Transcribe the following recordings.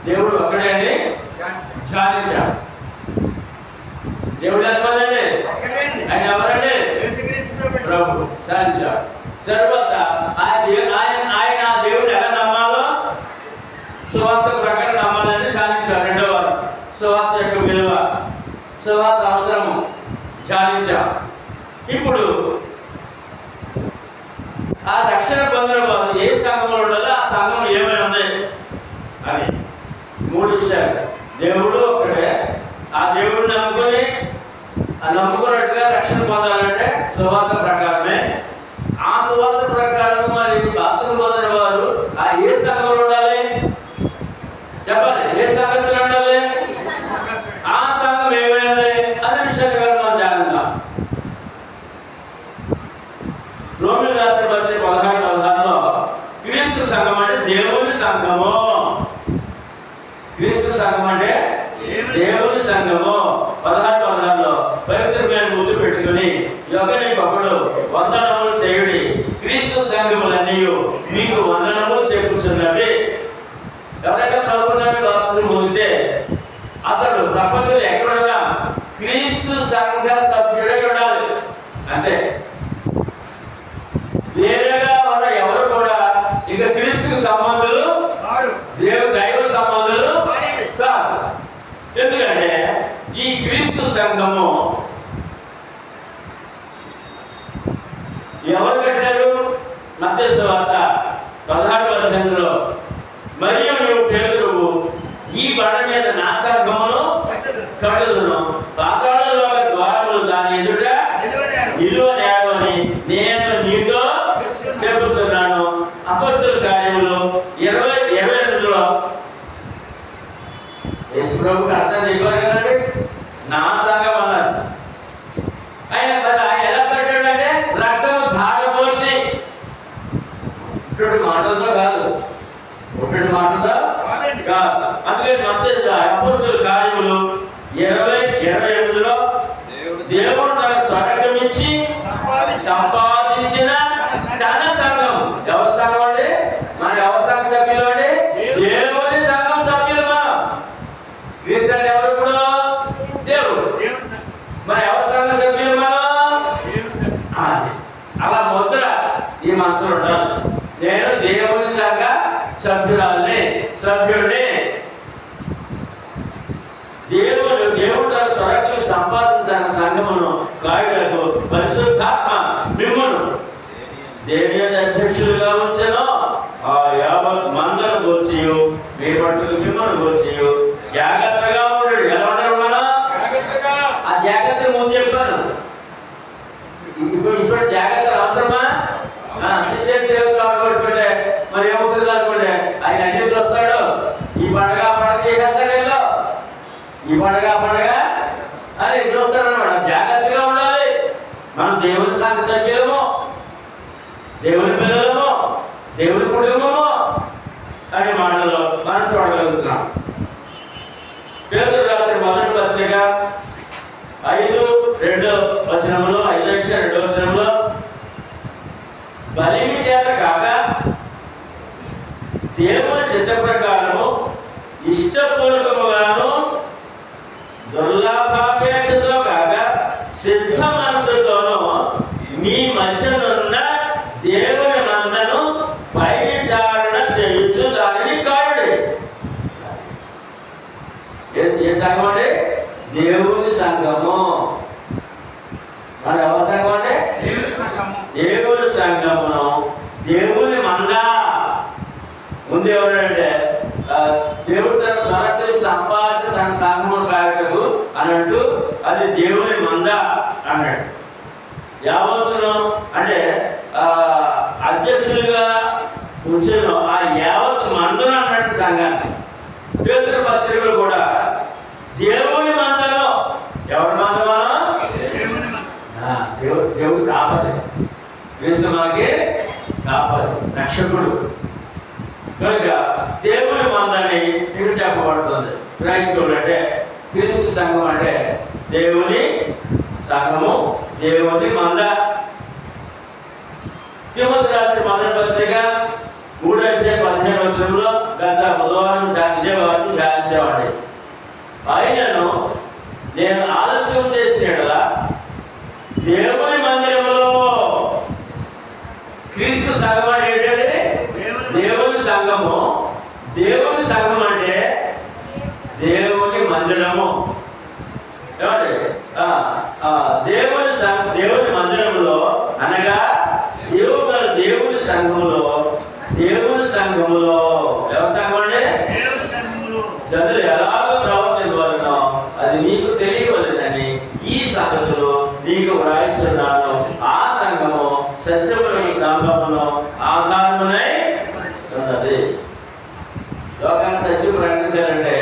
దేవుడు ఒక్కడే అని ధ్యానించాడు. దేవుడు ఎంతమంది అండి? ఆయన ఎవరండి? ప్రభు. ధ్యానించాడు. తర్వాత ఆయన దేవుడు ఎలా నమ్మాలో సువార్త ప్రకారం నమ్మాలని ధ్యానించాడు. రెండవ సువార్త యొక్క విలువ, సువార్త అవసరము ధ్యానించాం. ఇప్పుడు ఆ రక్షణ పొందిన వారు ఏ సంఘంలో ఉండాలో ఆ సంఘం ఏమై ఉంది అని 3 విషయాలు. దేవుడు ఒక్కడే, ఆ దేవుడిని నమ్ముకున్నట్టుగా రక్షణ పొందాలంటే సువార్త ప్రకారమే. ఆ సువార్త ప్రకారం మరి బాప్తిసం పొందిన వారు ఆ ఏ సంఘంలో ఉండాలి చెప్పాలి. ఏ సంఘస్థులు ఉండాలి? ఆ సంఘం ఏమైంది అనే విషయాలు మనం జాగ్రత్త. రోమిలకు రాసిన పత్రిక 16:16లో క్రీస్తు సంఘం అంటే దేవుని సంఘము. క్రీస్తు సంఘం అంటే దేవుని సంఘము. 16:16లో పవిత్రమైన ముద్దు పెట్టుకుని ఒకరికొకడు వందనములు చేయుడి, క్రీస్తు సంఘములన్నీ మీకు వందనములు చెప్పుచున్నవి. ఎవరైనా ప్రభువుని బాప్తిసం పొందితే అతడు ప్రపంచంలో ఎక్కడున్నా క్రీస్తు సంఘ సభ్యుడై ఉండాలి అంతే. వేరేగా ఉన్న ఎవరు కూడా ఇక క్రీస్తుకు సంబంధాలు దైవ సంబంధాలు కాదు. ఎందుకంటే ఈ క్రీస్తు సంఘము ఎవరు కట్టారు? మత్తయి సువార్త 16:18లో మరియు నీవు పేతురువు, ఈ బండ మీద నా సంఘమును కట్టుదును, పాతాళంలో ద్వారములు దాని ఎదుట నిలువనేరవని నేను నీతో చెప్పుచున్నాను. అపొస్తలుల కార్యములు 20:28లో యేసు ప్రభువుకి అర్థం చెప్పారు కదండి, నా సంఘం అన్నారు. ఆయన ఎలా కట్టాడంటే రక్తం ధారపోసి, ఇటువంటి మాటలతో కాదు, ఒకటి మాటలతో కాదు. అందుకే అపొస్తలుల కార్యములు 20:28లో దేవుడు తన స్వర్గం ఇచ్చి సంపాదించిన తన సంఘం. ఎవరి సంఘం అండి? మన ఎవరి సంఘ సభ్యులు అండి? దేవుని సంఘం సభ్యులు మనం. క్రీస్తు అంటే ఎవరు? ఇప్పుడు దేవుడు. మన ఎవరి సంఘ సభ్యులు మనం? అలా ముద్ర ఈ మనసులో ఉండాలి. నేను దేవుని సంఘ సభ్యురాల్ని, సభ్యుడిని. దేవుడు తన స్వరక్తులు సంపాదించిన సంఘమును కాయుటకు పరిశుద్ధాత్మ మిమ్మును దేని అధ్యక్షులుగా ఉంచెను. ఆ యావత్ మందను గోచియు మీ పట్టుకు మిమ్మల్ని గోచియు జాగ్రత్తగా ఉండడు. ఎలా ఉండరు మనం? ఆ జాగ్రత్త ముందు చెప్పాను. ఇప్పుడు జాగ్రత్తలు అవసరమా? అనుకుంటే మరి ఏమవుతుంది అనుకుంటే ఆయన అన్ని చూస్తాడు. ఈ పండగ చేసేస్తాడు, ఈ పండగ అని చూస్తాడు అనమాట. జాగ్రత్తగా ఉండాలి. మనం దేవుని సంఘ సభ్యులము, దేవుని పిల్లలము, దేవుని కుటుంబము అనే మాటలో మనం చూడగలుగుతున్నాం. పేతురు రాసిన మొదటి పత్రిక 5:2 5:2 బలిమి చేత కాక దేవుని చిత్త ప్రకారము ఇష్టపూర్వకముగాను దుర్లాభాపేక్షతో కాక సిద్ధ మనసుతోనూ మీ మధ్యనున్న దేవుని మందను పరిచారణ చేయించు దానిని కాయుడి. ఏ సంఘం అంటే? దేవుని సంఘము. మరి ఎవరి సంఘం అంటే? దేవుని సంఘమును, దేవుని మంద. ముందు ఎవరంటే దేవుడు తన స్వరక్తులు సంపాదించి తన సంఘమును కాయటకు అన్నట్టు అది దేవుని మంద అన్నాడు. యావత్తును అంటే అధ్యక్షులుగా ఉంచిన ఆ యావత్ మందను అన్నట్టు సంఘాన్ని. పేతురు పత్రికలు కూడా దేవుని మందలో. ఎవరి మందమా? దేవుడు కాపరి. క్రీస్తు మనకి కాపరి, రక్షకుడు. కనుక దేవుని మందని ఇక్కడ చెప్పబడుతుంది. క్రైస్తవుడు అంటే, క్రీస్తు సంఘం అంటే దేవుని సంఘము, దేవుని మంద. తిమోతి రాసిన మొదటి పత్రిక 3:10 15 వచనంలో గత బుధవారం ఇదే వాక్యం ధ్యానించేవాడి. ఆయనను నేను ఆలస్యం చేసిన యెడల దేవుని మందిరంలో, క్రీస్తు సంఘం అంటే ఏంటంటే దేవుని సంఘము. దేవుని సంఘం అంటే దేవుని మందిరము. ఏమండి? దేవుని మందిరంలో అనగా దేవుని సంఘములో, దేవుని సంఘములో ఎవరి సంఘం అంటే జనులు ఎలాగో ప్రవర్తించవలనో అది నీకు తెలియవలెనని ఈ సంగతులు నీకు వ్రాయిస్తున్నాను. ఆ సంఘము సత్యములకు సంఘమును ఆధారమునై ఉన్నది. లోకాన్ని సత్యం ప్రకటించాలంటే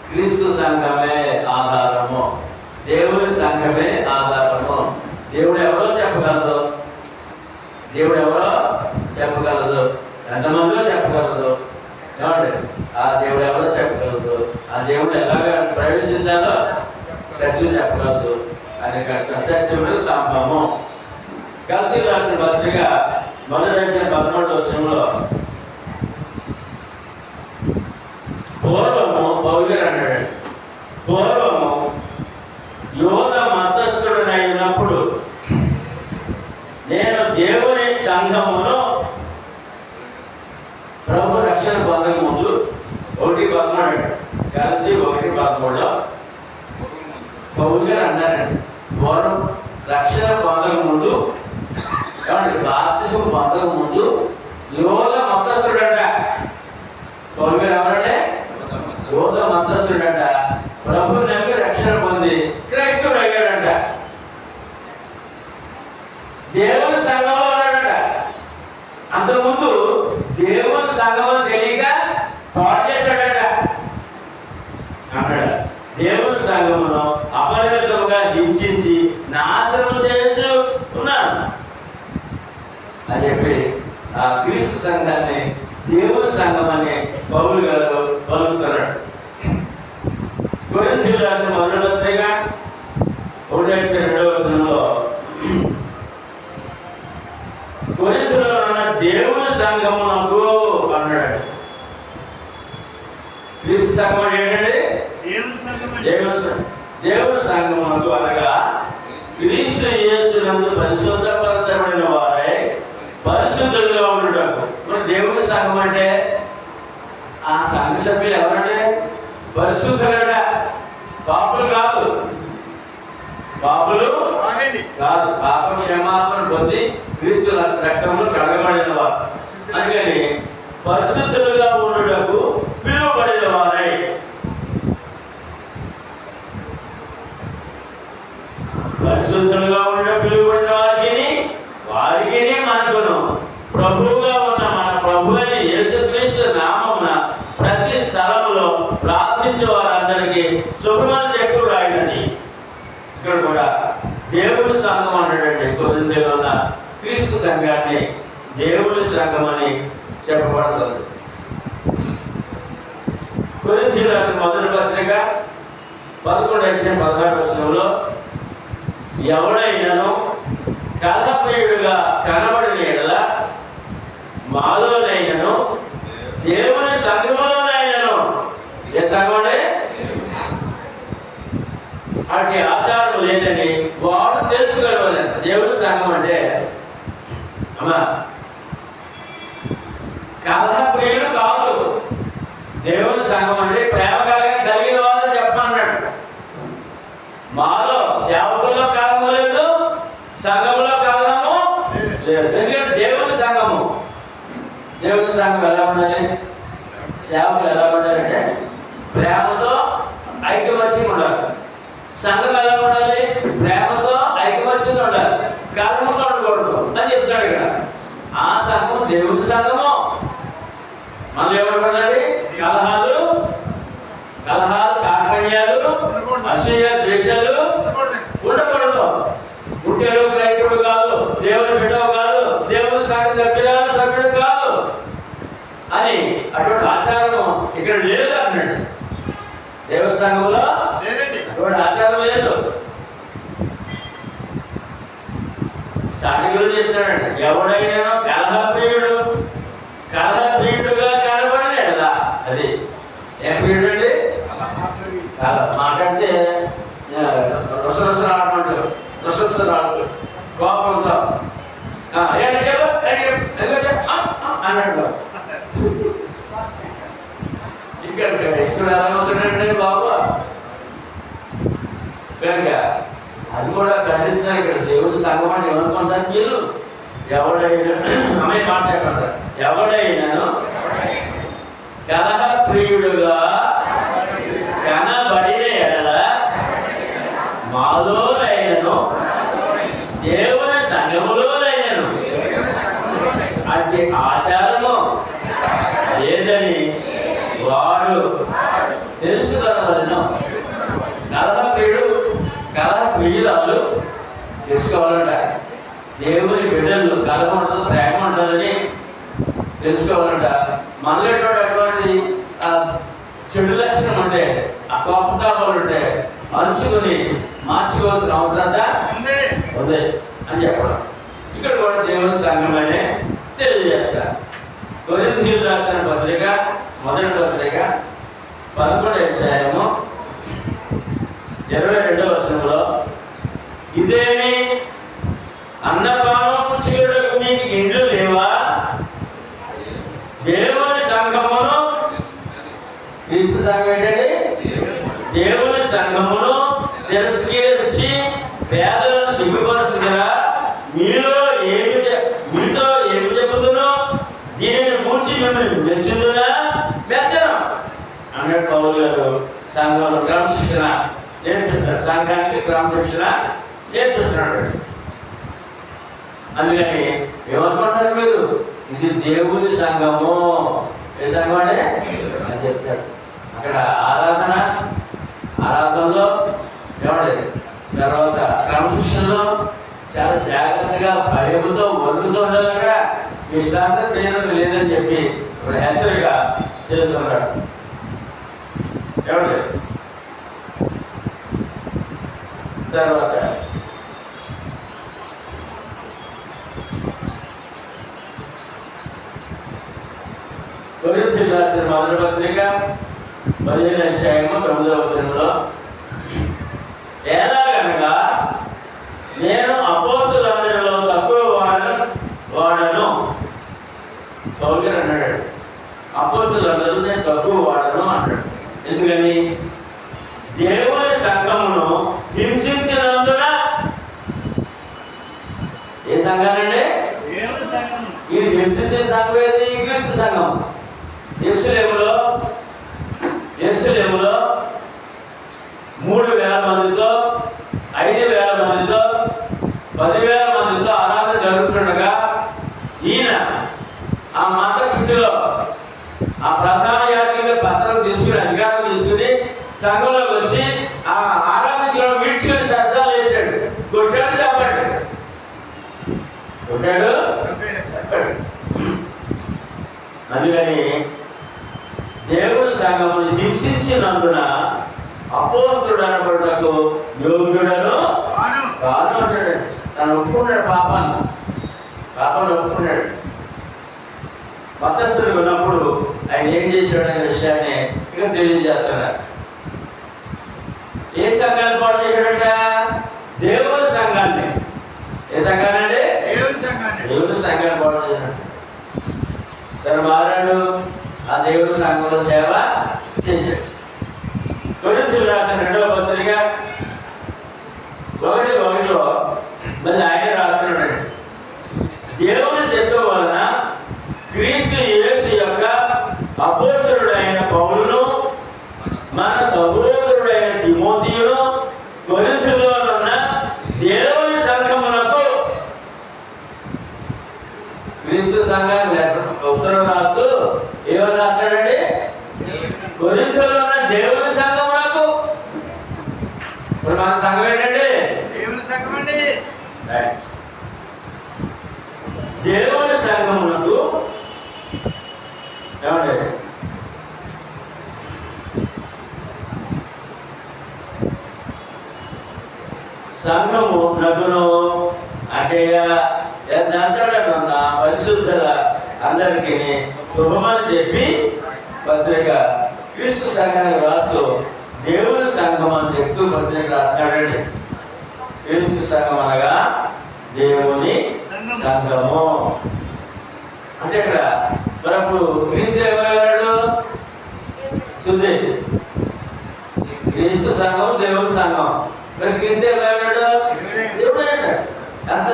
క్రీస్తు సంఘమే ఆధారము, దేవుని సంఘమే ఆధారము. దేవుడు ఎవరో చెప్పగలదు, దేవుడు ఎవరో చెప్పగలదు, ఎంతమందిలో చెప్పగలదు. ఏమండి? ఆ దేవుడు ఎవరో చెప్పగలదు, ఆ దేవుడు ఎలాగ ప్రవేశించాలో సత్యం చెప్పగలదు అని కనుక సత్యముడు స్తంభము. గలతీయులకు రాసిన పత్రిక 1:13 వచనంలో పూర్వము పౌలు గారు అన్నాడు, పూర్వము యోధ మతస్థుడనైనప్పుడు నేను దేవుని సంఘమును ప్రభు రక్షణ పొందక ముందు 1:13 గలతీ 1:13లో పౌలు గారు అన్నారండి, పూర్వం రక్షణ పొందక ముందు, ఏమండి, బాప్తిసం పొందక ముందు యోధ మతస్థుడంట. పౌలు గారు ఎవరంటే యోధ మతస్థుడంట. ప్రభు నమ్మి రక్షణ పొంది క్రైస్తవుడు అయ్యాడంట. దేవుని సంఘంలో ఉన్నాడట. అంతకుముందు దేవుని సంఘం తెలియక పాడు చేశాడట అన్నాడు. దేవుని సంఘమును అపరిమితముగా హింసించి నాశనం చేస్తూ ఉన్నాను అని చెప్పి ఆ క్రీస్తు సంఘాన్ని దేవుని సంఘం అని పౌలు గారు పలుకుతున్నాడు. కొరింథీయులకు రాసిన మొదటి పత్రిక 1:2 వచనంలో కొరింథీయులో ఉన్న దేవుని సంఘమునకు అన్నాడు. క్రీస్తు సంఘం అంటే ఏంటంటే దేవుని సంఘమునకు అనగా క్రీస్తు యేసునందు పరిశుద్ధపరచబడిన వారై పరిశుద్ధులుగా ఉండటకు. మరి దేవుని సంఘం అంటే ఆ సంఘ సభ్యులు ఎవరంటే పరిశుద్ధులట, పాపులు కాదు, పాపులు కాదు, పాప క్షమాపణ పొంది క్రీస్తు రక్తంలో కడగబడిన వారు. అందుకని పరిశుద్ధులుగా ఉండటకు పిలువబడిన వారై, పరిశుద్ధులుగా ఉండడం పిలువబడిన వారికి మనకును ప్రభువుగా ఉన్న మన ప్రభు అని యేసుక్రీస్తు నామమున ప్రతి స్థలములో ప్రార్థించే వారందరికీ శుభమని చెప్పి రాయనని. ఇక్కడ కూడా దేవుని సంఘం అన్నాడండి. కొరింథీయులో ఉన్న క్రీస్తు సంఘాన్ని దేవుని సంఘం అని చెప్పబడుతుంది. కొరింథీయులకు రాసిన మొదటి పత్రిక 11:16 వచనంలో ఎవడైనాను కలహప్రియుడుగా కనబడిన యెడల మాలోనైనను దేవుని సంఘములోనైనను, ఏ సంఘం అంటే అటు ఆచారం లేదని వాడు తెలుసుకోవాలి. దేవుని సంఘం అంటే అమ్మా కలహప్రియుడు కాదు. దేవుని సంఘం అంటే ప్రేమ కలిగిన వాళ్ళు చెప్పన్నాడు. మాలో సేవకుల్లో కాలము లేదు, సంఘంలో కాలము లేదు. ఎందుకంటే దేవుని సంఘము, దేవుని సంఘం ఎలా ఉండాలి, సేవకులు ఎలా ఉండాలంటే ప్రేమతో ఐకమత్యం ఉండాలి. సంఘం ఎలా ఉండాలి, ప్రేమతో ఐకమత్యంతో ఉండాలి, కలముతో ఉండకూడదు అని చెప్తాడు ఇక్కడ. ఆ సంఘం దేవుని సంఘము. మనం ఎవరు ఉండాలి, కలహాలు, కార్పణ్యాలు, అసూయ, ద్వేషాలు ఉండకూడదు. పుట్టేలో క్రైస్తవుడు కాదు, దేవుని బిడ్డవు కాదు, దేవుని సంఘ సభ్యుడు కాదు అని అటువంటి ఆచారం ఇక్కడ లేదు అన్నాడు. దేవుని సంఘంలో అటువంటి ఆచారం లేదు. స్టార్టింగ్ లో చెప్తాడండి, ఎవడైనా కలహప్రియుడుగా ఇక్కడ క్రైస్తుడు ఎలా అవుతాడండి బాబు? కనుక అది కూడా ఖండిస్తున్నారు. ఇక్కడ దేవుడి సంఘం అంటే ఏమనుకుంటారు మీరు? ఎవడైనా అమ్మాయి మాట్లాడుకుంటారు, ఎవడైనాను కలహ ప్రియుడుగా కనబడిన ఎడల మాలోనైనను దేవుని సంఘములోనైనను అది ఆచారము లేదని వారు తెలుసుకోవలను. కలహ ప్రియురాలు తెలుసుకోవాలంట. దేవుని బిడ్డలు కలహ ఉంటుంది, ప్రేమ ఉంటుందని తెలుసుకోవాలంట. మనలో అటువంటి చెడు లక్షణం ఉంటే, ఆ కోపతాపాలు ఉంటే అరుచుకొని మార్చుకోవాల్సిన అవసరత ఉంది అని చెప్పడం. ఇక్కడ కూడా దేవుని సంఘమనే తెలియజేస్తారు. కొరింథీయులకు రాసిన పత్రిక, మొదటి పత్రిక 11వ అధ్యాయము 22వ వచనంలో, ఇదేమి అన్నపానం చేయడానికి మీకు ఇండ్లు లేవా? దేవుని సంఘమును, క్రీస్తు సంఘం ఏంటండి? దేవుని సంఘమును తిరస్కరించి పేదలను సిగ్గుపరుచుగా మీతో ఏమి చెబుతున్నా దీనిని కూర్చి మిమ్మల్ని మెచ్చుదునా మెచ్చను అన్నట్టు పౌలు గారు సంఘంలో క్రమశిక్షణ నేర్పిస్తున్నారు. సంఘానికి క్రమశిక్షణ నేర్పిస్తున్నాడు. అందుకని ఏమనుకుంటారు మీరు? ఇది దేవుని సంఘము. ఏ సంఘం అంటే అని చెప్తారు. అక్కడ ఆరాధనలో ఏమంటే తర్వాత క్రమశిక్షణలో చాలా జాగ్రత్తగా భయముతో వణుకుతూ ఉండాలి. అక్కడ విశ్వాసం చేయడం లేదని చెప్పి ఇప్పుడు హెచ్చరిక చేస్తున్నాడు. ఏమంటే తర్వాత కొరింథీయులకు రాసిన మొదటి పత్రిక 15వ అధ్యాయము 9వ వచనంలో, ఎలాగనగా నేను అపోస్తలులందరిలో తక్కువ వాడను. పౌలు గారు అన్నాడు, అపోస్తలులందరూ నేను తక్కువ వాడను అన్నాడు. ఎందుకని? దేవుని సంఘమును హింసించినందున. ఏ సంఘానండి? ఈ హింసించే సంఘం ఏది? క్రీస్తు సంఘం. యెరూషలేములో 3,000 మందితో, 5,000 మందితో, 10,000 మందితో ఆరాధన జరుగుతుండగా ఈయన ఆ మత పిచ్చిలో ఆ ప్రధాన యాజకుల పత్రం తీసుకుని, అధికారం తీసుకుని సంఘంలోకి వచ్చి ఆ ఆరాధించడం వీడ్చుకుని సరసాలు వేసాడు. కొట్టాడు, చెప్పండి, కొట్టాడు. అందుకని దేవుని సంఘమును హింసించినందున అపోస్తుడు అనబడుటకు యోగ్యుడను కాను అంటాడు. తను ఒప్పుకున్నాడు, పాపాన్ని ఒప్పుకున్నాడు. మతస్థుడు ఉన్నప్పుడు ఆయన ఏం చేశాడు అనే విషయాన్ని ఇక తెలియజేస్తున్నాడు. ఏ సంఘాన్ని పాటు చేశాడంట? దేవుని సంఘాన్ని. ఏ సంఘాన్ని అంటే? దేవుని సంఘాన్ని పాటు చేశాడు. తను మారాడు, ఆ దేవుని సంఘంలో సేవ చేశాడు. కొరింథీయులకు రాసిన 2వ పత్రిక 1:1 మళ్ళీ ఆయన రాస్తున్నాడు, దేవుని చెప్పడం వలన క్రీస్తు యేసు యొక్క అపోస్తలుడైన పౌలును మన సహోదరుడైన తిమోతియును కొరింథీయులో ఉన్న దేవుని సంఘమునకు, క్రీస్తు సంఘానికి ఉత్తరం రాస్తూ ఏమని రాస్తాడండి? కొరింథీయులో ఉన్న దేవుని సంఘమునకు. ఇప్పుడు మన సంఘం ఏంటండి? దేవుని సంఘం అండి. దేవుని సంఘమునకు ఏమండి? సంఘము నగును అంటే పరిశుద్ధుల అందరికీ శుభమని చెప్పి పత్రిక క్రీస్తు సంఘానికి రాస్తూ దేవుని సంఘం అని చెప్తూ పత్రిక రాస్తాడండి. క్రీస్తు సంఘం అనగా దేవుని సంఘము అంటే ఇక్కడ మరి అప్పుడు క్రీస్తు ఏమయ్యాడు?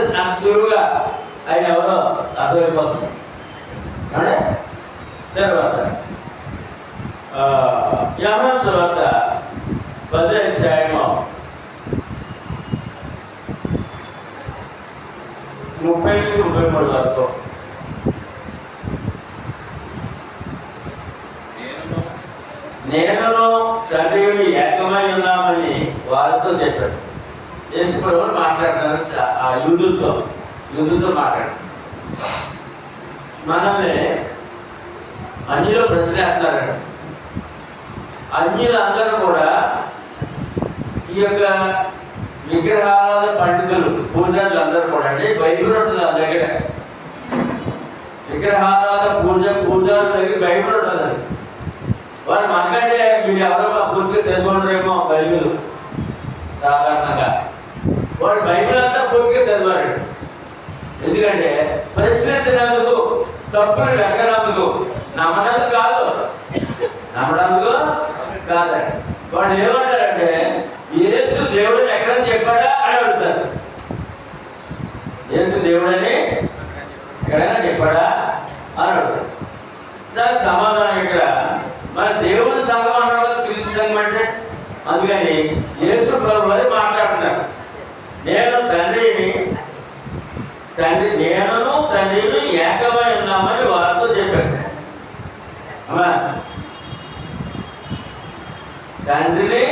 అంత సులువుగా ఆయన ఎవరో అర్థమైపోతుంది. తర్వాత యోహాను సువార్త 10వ అధ్యాయము 30-33 వరకు. నేను తండ్రి ఏకమై ఉన్నామని వారితో చెప్పాడు. యేసు ప్రభువు మాట్లాడుతున్నారు ఆ యూదులతో మాట్లాడు. మనల్ని అన్యులో ప్రశ్న వేస్తున్నారండి. అన్యులందరూ కూడా ఈ యొక్క విగ్రహాల పండితులు పూజలు అందరూ కూడా అండి బైబిల్ ఉంటుంది ఆ దగ్గర. విగ్రహాల పూజల దగ్గర బైబిల్ ఉంటుంది. వాళ్ళు మనకంటే మీరు ఎవరో పూర్తిగా చదువుకుంటారేమో బైబిల్. సాధారణంగా వాళ్ళు బైబిల్ అంతా పూర్తిగా చదివారు. ఎందుకంటే ప్రశ్నించినందుకు, తప్పులు వెనకనందుకు, నమ్మడానికి కాదండి. వాళ్ళు ఏమంటారంటే యేసు దేవుడిని ఎక్కడ చెప్పాడా అని అడుగుతారు. యేసు దేవుడని ఎక్కడైనా చెప్పాడా అని అడుగుతారు. దానికి సమాధానం ఇక్కడ మన దేవుని సంఘం అన్నవాళ్ళు క్రీస్తు సంఘం అంటే. అందుకని యేసు ప్రభు అని మాట్లాడుతున్నారు. నేను తండ్రిని ఏకమై ఉన్నామని వారితో చెప్పాడు. తండ్రిని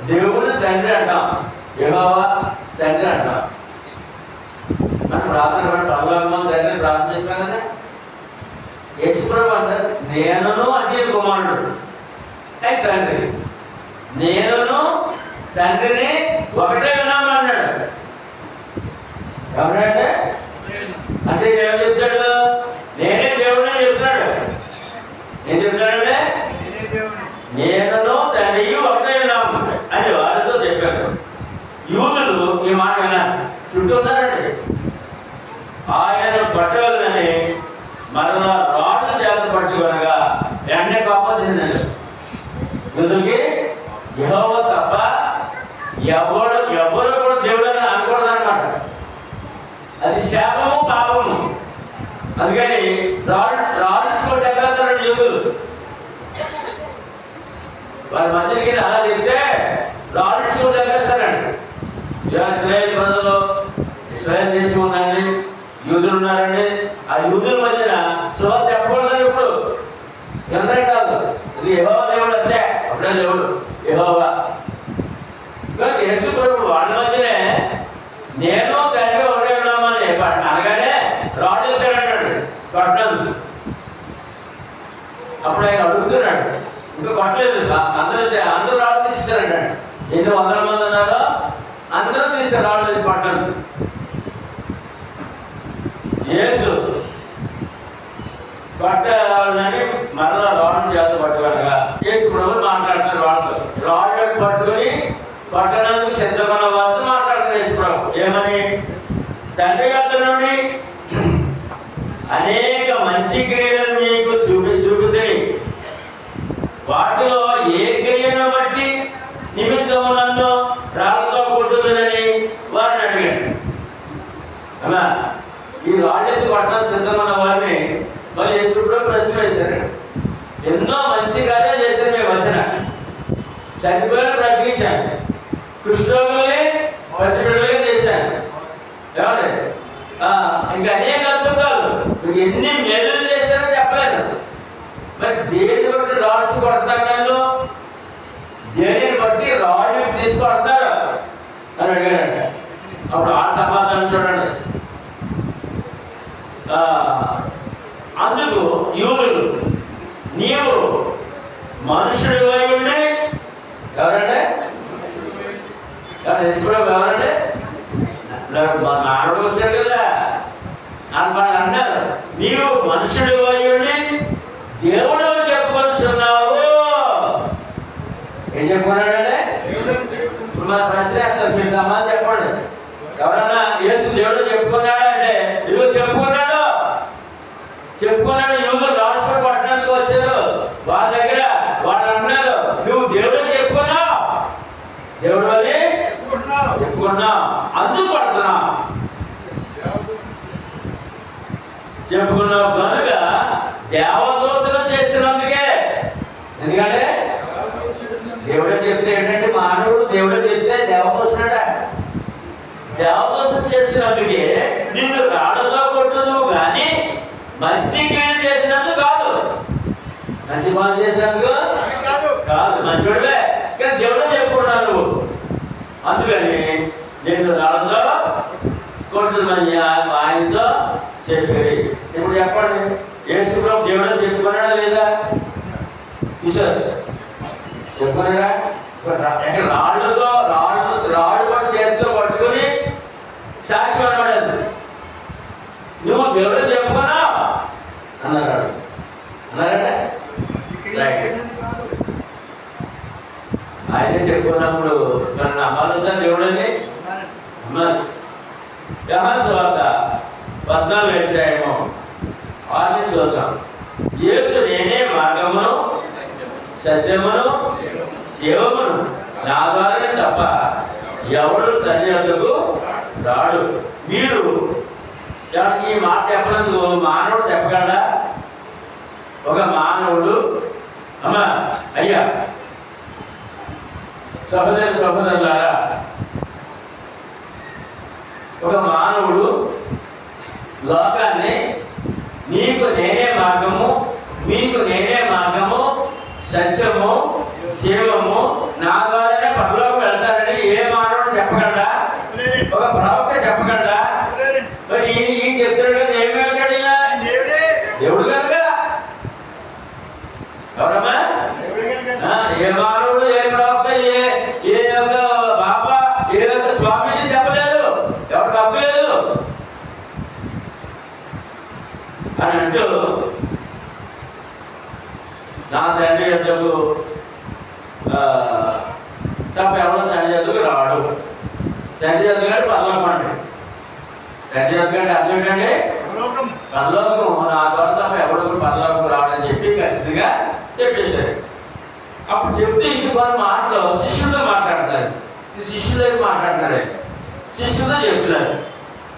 దేవుని తండ్రి అంటాం, యెహోవా తండ్రి అంటాం. మనం ప్రార్థన పరలోకం తండ్రిని ప్రార్థిస్తాం కదా. యేసుప్రభు అంటారు నేనును అంటే కుమారుడు కానీ తండ్రి. నేనును తండ్రిని ఒకటే ఉన్నాము అన్నాడు. ఎవరంటే అంటే ఏం చెప్తాడు? నేనే దేవుడిని చెప్తున్నాడు. ఏం చెప్తాడంటే నేనును తండ్రి ఒకటే ఉన్నాము అని వారితో చెప్పాడు. యూదులు ఈ మాట విన్నారు, చుట్టూ ఉన్నారండి. ఆయనను పట్టవలని మరలా రాళ్ళు చేత పట్టుకొనగా వెంటనే కోపం చేసిందండి. యూదులకి యెహోవా తప్ప ఎవరు కూడా దేవుడు అని అనకూడదు అనమాట. అది శాపము, పాపము. అందుకని రాళ్ళు కూడా ఎగలుగుతారండి యూదులు. వాళ్ళ మధ్యకి అలా చెప్తే రాళ్ళు కూడా ఎగలుగుతారండి. ఇస్రాయేల్ ప్రజలు, ఇస్రాయేల్ దేశం ఉందండి, యూదులు ఉన్నారండి. ఆ యూదుల మధ్యన సువార్త చెప్పకూడదని ఇప్పుడు ఎంతనే కాదు. ఇది యెహోవా దేవుడు అంతే, అప్పుడే దేవుడు యెహోవా. యేసు ప్రభు వాళ్ళ మధ్యనే నేను తండ్రి ఒకటే ఉన్నామని అనగానే రాడు ఎత్తాడంటాడు కొట్టదు. అప్పుడు ఆయన అడుగుతున్నాడు, ఇంకా కొట్టలేదు. అందరూ రాళ్ళు తీసేశారంట. ఎన్ని 100 మంది ఉన్నారో అందరూ తీసారు రాళ్ళు తీసి కొట్టదు. యేసు పట్టాలని మరలా రాళ్ళు చేత పట్టుకోనగా యేసు ప్రభు మాట్లాడుతున్నారు. వాళ్ళతో రాళ్ళు పట్టుకొని పట్టణానికి సిద్ధమన్న వారితో మాట్లాడుతున్నారు యేసు ప్రభు. ఏమని? తండ్రి వద్ద నుండి అనేక మంచి క్రియలను మీకు చూపితే వాటిలో ఏ క్రియను బట్టి నిమిత్తము నన్ను రాళ్ళతో కొట్టుతుందని వారిని అడిగాడు. అలా ఈ రాళ్ళెత్తి కొట్టడం సిద్ధమన్న వారిని మరి యేసు ప్రభు ప్రశ్న వేశారు. ఎన్నో మంచి కార్యాలు చేశారు మీ మధ్యన. చనిపోయిన బ్రతికించాను, కుష్ఠరోగుల్ని పసిబిడ్డలుగా చేశాను, ఏమండి ఇంకా అనేక అద్భుతాలు, ఎన్ని మేలులు చేశారో చెప్పలేను. మరి దేని బట్టి రాళ్ళు కొడతారు నన్ను, దేనిని బట్టి రాళ్ళు తీసుకొడతారు అని అడిగాడంట. అప్పుడు ఆ సమాధానం చూడండి. అందుకు యూదులు నీవు మనుషుడు అయి ఉండి ఎవరంటే ఎవరంటే మా నాన్నడు వచ్చాడు కదా అని వాళ్ళు అన్నారు. నీవు మనుషుడు అయి ఉండి దేవుడు చెప్పుకొస్తున్నావు. ఏం చెప్పుకున్నాడంటే ఇప్పుడు మన ప్రశ్న వేస్తారు, మీరు సమాధానం చెప్పండి. ఎవరన్నా యేసు దేవుడు చెప్పుకున్నాడా అంటే ఇదిగో చెప్పుకున్నాడు. యూదులు రాజుపై పట్టణానికి వచ్చారు. వాళ్ళ దగ్గర వాళ్ళు అన్నారు నువ్వు దేవుడు చెప్పుకున్నావు, దేవుడు అని చెప్పుకున్నావు, అందుకు పడుతున్నావు చేస్తున్నావు కనుక దేవదోషలు చేసినందుకే. ఎందుకంటే దేవుడే చెప్తే ఏంటంటే మానవుడు దేవుడే చెప్తే దేవదోషుడా. దేవదోషం చేసినందుకే నిన్ను రాళ్ళతో కొట్టును కానీ మంచి క్రియలు చేసినందుకు కాదు. మంచి పని చేసినందుకు కాదు, మంచివాడివే కానీ దేవుడే చెప్పుకున్నావు నువ్వు. అందుకని నిన్ను రాళ్ళతో కొట్టుమని ఆయనతో చెప్పేది. ఇప్పుడు చెప్పండి, యేసు ప్రభు దేవుడే చెప్పుకున్నాడా లేదా? ఈశ్వర్ చెప్పుకున్నాడా? రాళ్ళతో రాళ్ళు చేతితో పట్టుకుని సాక్షి అనబడదు. నువ్వు దేవుడే చెప్పుకున్నా అన్నాడు. అన్నారట ఆయనే చెప్పుకున్నప్పుడు నన్ను నమ్మాలంతా దేవుడని అమ్మాలి. యెహోషువ 14 అధ్యాయము 6 చూద్దాం. యేసు నేనే మార్గమును సత్యమును జీవమును, నా ద్వారానే తప్ప ఎవడు తండ్రి వద్దకు రాడు. మీరు ఈ మాట చెప్పనందుకు మానవుడు చెప్పగలడా? ఒక మానవుడు అమ్మా అయ్యా సహోదరులారా, ఒక మానవుడు లోకాన్ని నీకు నేనే మార్గము, మీకు నేనే మార్గము, సత్యము, జీవము, నా ద్వారానే పరలోకం వెళ్తారని ఏ మానవుడు చెప్పగలడా? ఒక ప్రవక్త చెప్పగలడా? మరి ఈ చెప్తాడు కదా, ఏమి వెళ్తాడు? దేవుడు కనుక. ఎవరమ్మా? ఏ మానవుడు, ఏ ప్రవక్త, ఏ యొక్క బాబా, ఏ యొక్క స్వామీజీ చెప్పలేదు, ఎవరు తప్పలేదు అని అంటూ నా తండ్రి యొద్దకు తప్ప ఎవరు తండ్రి యొద్దకు రాడు. తండ్రి యొద్ద కంటే పరలోకం అండి. తండ్రి యొద్ద కంటే అర్థం ఏంటంటే పరలోకం. నా ద్వారా తప్ప ఎవరు పరలోకం రావడని చెప్పి ఖచ్చితంగా చెప్పేశారు. అప్పుడు చెప్తే ఇంక కొన్ని మాటలు శిష్యులతో మాట్లాడతారు. ఈ శిష్యులకి మాట్లాడతారు. శిష్యులతో చెప్తున్నారు,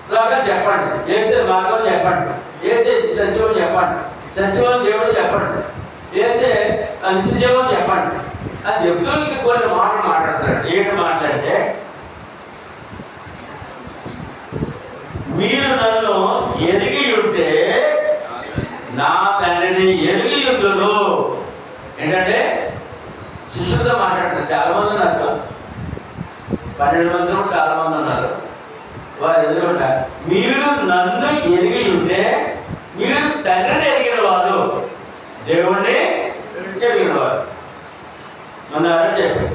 ఇలాగా చెప్పండి, ఏసే మార్గం చెప్పండి, ఏసే సత్యం చెప్పండి, సత్యం దేవుడు చెప్పండి, ఏసే నిత్యజీవం చెప్పండి అని చెప్తూ ఇంక కొన్ని మాటలు మాట్లాడతారు. ఏంటి మాట్లాడితే, మీరు నన్ను ఎరిగి ఉంటే నా తండ్రిని ఎరిగి ఉంటును. ఏంటంటే శిష్యులతో మాట్లాడతారు. చాలా మంది ఉన్నారు, 12 మంది చాలా మంది ఉన్నారు. వారు ఎదురుట మీరు నన్ను ఎరిగి ఉంటే మీరు తండ్రిని ఎరిగిన వారు, దేవుణ్ణి ఎరిగిన వారు అన్నారని చెప్పి.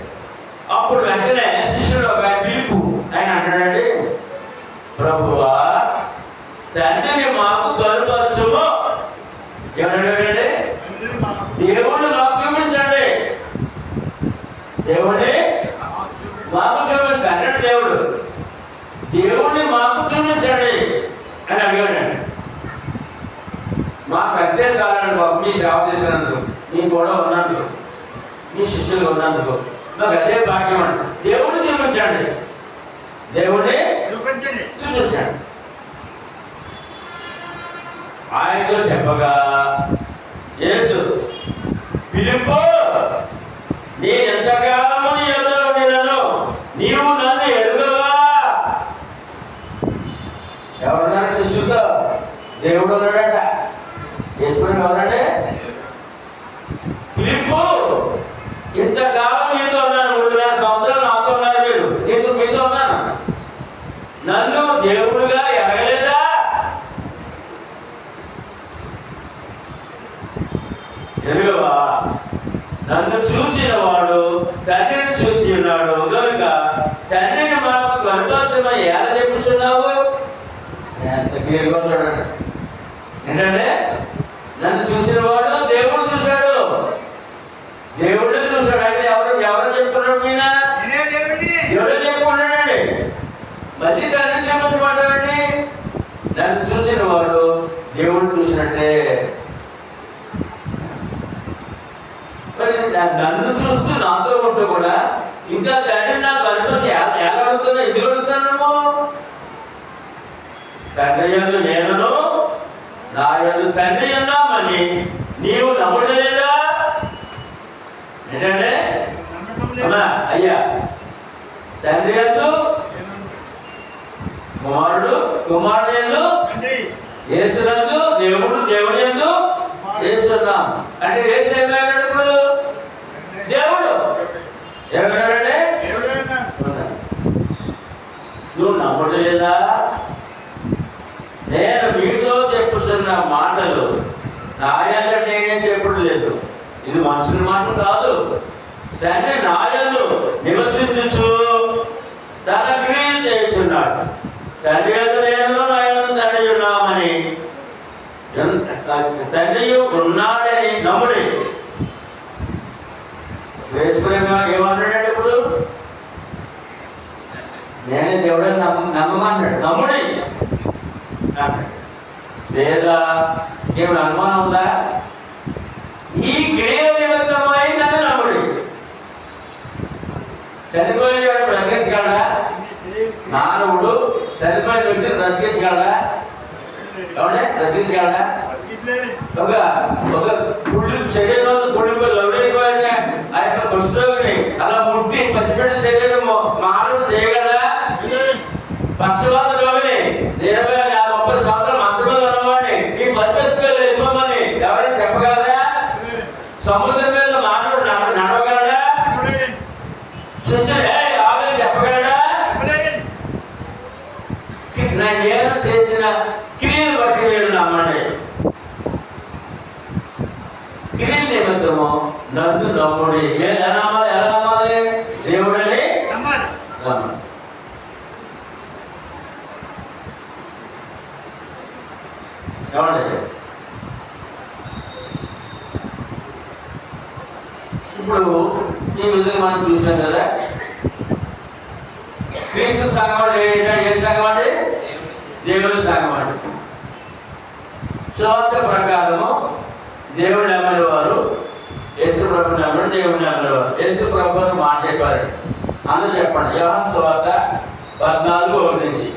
అప్పుడు వెంటనే శిష్యుడు ఒక పిలుపు ఆయన అంటాడండి, ప్రభువా తండ్రిని మాకు కనుపరచుము. ఏమంటాడండి? దేవుణ్ణి మాకు చూపించండి, దేవుణ్ణి మాకు చూపించండి. తండ్రి దేవుడు, దేవుణ్ణి మాకు చూపించండి అని అడిగాడండి. మాకు అంతే చాలండి బాబు, మీ సేవ చేసినందుకు, మీ కూడా ఉన్నందుకు, మీ శిష్యులు ఉన్నందుకు మాకు అదే భాగ్యం అండి. దేవుణ్ణి చూపించండి, దేవుణ్ణి చూపించండి. ఆయనతో చెప్పగా యేసు, ఫిలిప్పు నేను ఎంతకాలము నీ యొద్ద ఉండినను నీవు నన్ను ఎరుగవా? ఎవరున్నారు శిష్యులతో? దేవుడు ఉన్నాడట. యేసుకుని ఎవరంటే? ఫిలిప్పు ఇంతకాలం మీతో ఉన్నాను, 3,000 సంవత్సరాలు నాతో ఉన్నారు, మీరు మీతో ఉన్నాను, నన్ను దేవుడుగా ఎరగలేదా? ఎరుగవా? నన్ను చూసిన వాడు తండ్రిని చూసి ఉన్నాడు కనుక తండ్రిని మాకు కనుపరచమని ఎలా చెప్పుచున్నావు? ఎంత క్లియర్గా చూడండి. ఏంటంటే నన్ను చూసిన వాడు దేవుడు చూశాడు, దేవుడే చూశాడు. అయితే ఎవరు చెప్తున్నాడు? మీనా దేవుడే చెప్పుకున్నాడండి. మళ్ళీ తండ్రి చూపించమంటాడండి. నన్ను చూసిన వాడు దేవుడు చూసినట్టే. నన్ను చూస్తూ నాతో ఉంటూ కూడా ఇంకా తండ్రి నాకు అడుగుతుంది, ఎలా అడుగుతుందో ఎందుకు అడుగుతున్నాము? తండ్రి యందు నేనును నా యందు తండ్రి ఉన్నామని నీవు నమ్మలేదా? ఏంటంటే అవునా అయ్యా, తండ్రి యందు కుమారుడు, కుమారుడు యందు యేసునందు దేవుడు, దేవుని యందు యేసున్నాం. అంటే యేసు ఏమన్నాడు? ఇప్పుడు దేవుడు ఏమన్నాడంటే నువ్వు నమ్మలేదా? నేను మీతో చెప్పుతున్న మాటలు నాయందు నేనే చెప్పడం లేదు, ఇది మనుషుల మాటలు కాదు. తండ్రి నాయందు నివసించు తన క్రియలు చేస్తున్నాడు. తండ్రి యందు నేను, నాయందు తండ్రి ఉన్నామని, తండ్రి ఉన్నాడని నమ్ముడి. వేసుకునేమో ఏమన్నాడు? ఇప్పుడు నేనే దేవుడని నమ్మమన్నాడు. నమ్ముడి లేదా ఏమి అనుమానం ఉందా? ఈ క్రియ నిమిత్తమై నన్ను నమ్ముడి. చనిపోయేవాడు బ్రతికించగలడా? మానవుడు చనిపోయిన వ్యక్తిని బ్రతికించగలడా? ఎవడే బ్రతికించగలడా? ఒక గుడి శరీరంలో గుడిపై లవరైపోయిన ఆ యొక్క కుష్ఠరోగిని అలా ముట్టి పసిపెట్టి శరీరం మానవుడు చేయగలడా? పక్షవాత రోగిని 20-30 సంవత్సరాలు మంచంలో ఉన్నవాడిని ఈ బతికెత్తుకొని వెళ్ళిపోమని ఎవరైనా చెప్పగలరా? సముద్రం మీద మానవుడు నడవగలడా? శిష్యుడు ఆమె చెప్పగలడా? నేను చేసిన క్రియలు బట్టి మీరు నమ్మండి. క్రియల నిమిత్తము నన్ను నమ్ముడి. ఎలా నమ్మాలి? ఎలా నమ్మాలి? దేవుడని నమ్మాలి. ఏమండి? ఇప్పుడు ఈ విధంగా మనం చూసాం కదా, క్రీస్తు సంఘం అంటే ఏ సంఘం అంటే? దేవుని సంఘం అంటే. సువార్త ప్రకారము దేవుడు నమ్మిన వారు యేసు ప్రభు నమ్మడు, దేవుడు నమ్మిన వారు యేసు ప్రభు మాట చెప్పారు. అందరూ చెప్పండి. యోహాను సువార్త 14:1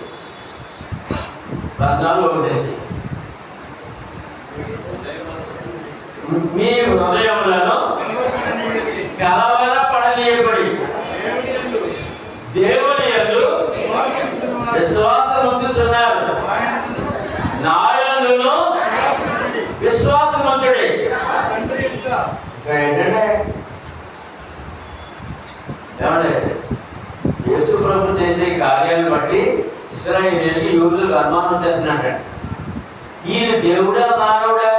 మీ హృదయములను కలవరపడనీయబడి దేవుని యందు విశ్వాసం ఉంచుతున్నారు, నా యందును విశ్వాసం ఉంచుడి. ఏమంటే యేసు ప్రభు చేసే కార్యాలను బట్టి ఇశ్రాయేలీయులకి, యూదులకు అనుమానం చేస్తున్నాడు. ఈయన దేవుడా మానవుడా?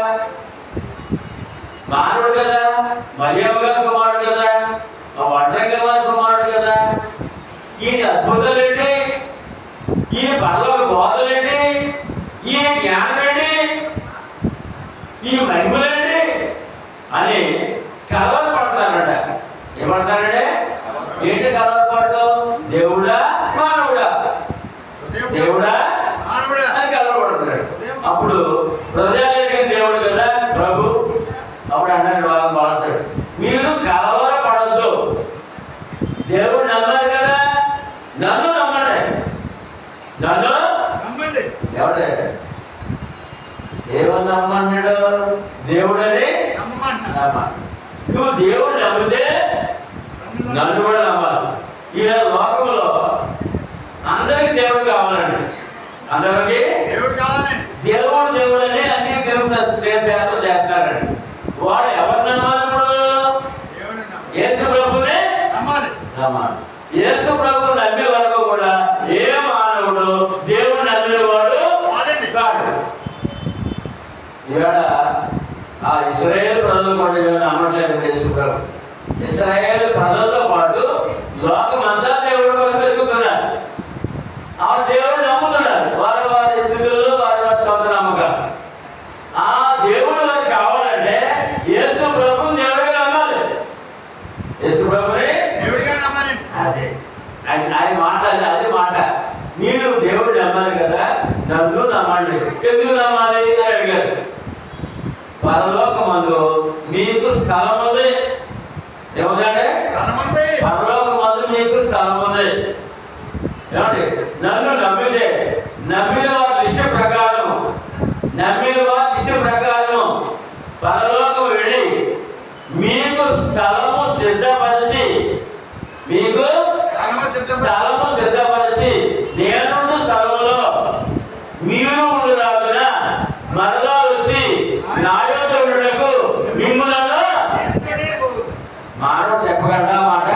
మానవుడు కదా, మరియమ్మ గారి కుమారుడు కదా, మా వడ్రంగి వారి కుమారుడు కదా. ఈయన అద్భుతాలేంటి? ఈయన పరలోక బోధలేంటి? ఈయన జ్ఞానమేంటి? ఈ మహిమలేంటి అని కలవరపడతారట. ఏమంటారంటే ఏంటి కలవరపడడం? దేవుడా మానవుడా? దేవుడా అని కలవరపడుతున్నాడు. అప్పుడు హృదయాలకి దేవుడు కదా ప్రభు. అప్పుడు అన్నాడు వాళ్ళతో, మీరు కలవరపడద్దు. దేవుడు నమ్మారు కదా, నన్ను నమ్మండి. నన్ను ఎవడే దేవుడు నమ్మన్నాడు? దేవుడని నమ్మాలి. నువ్వు దేవుడు నమ్మితే నన్ను కూడా నమ్మాలి. ఈ లోకంలో అందరికి దేవుడు కావాలండి. అందరికి దేవుడు దేవుడని అన్ని తీర్థయాత్రలు చేస్తారండి. వాడు ఎవరు నమ్మాలి? ఇప్పుడు యేసు ప్రభునే నమ్మాలి. యేసు ప్రభు నమ్మే వరకు కూడా ఏ మానవుడు దేవుడు నమ్మిన వాడు కాడు. ఇవాళ ఆ ఇశ్రాయేలు ప్రజలు కూడా నమ్మట్లేదు యేసు ప్రభు. ఇశ్రాయేలు ప్రజలతో పాటు లోకమంతా దేవుడు కొరకు వెతుకుతున్నారు. ఆ దేవుడు నమ్ముతున్నారు వారి వారి స్థితుల్లో, వారి వారి సొంత నమ్మకాలు. ఆ దేవుడు వారికి కావాలంటే యేసు ప్రభుని దేవుడిగా నమ్మాలి. యేసు ప్రభుని దేవుడిగా నమ్మాలి. అదే ఆయన మాట, అదే మాట. మీరు దేవుడు నమ్మాలి కదా, నన్ను నమ్మండి. ఎందుకు నమ్మాలి అని అడిగారు. పరలోకమందు మీకు స్థలం ఉంది. ఏమంటే పరలోకమందు మీకు స్థలం ఉంది. ఏమండి? నన్ను నమ్మితే, నమ్మిన వారి ఇష్ట ప్రకారం, నమ్మిన వారి మీకు స్థలము సిద్ధపరిచి నేనుండు స్థలములో మీరు ఉండులాగున మరలా వచ్చి నా యొద్ద ఉండుటకు మిమ్ములను మానవుడు చెప్పగలడా మాట?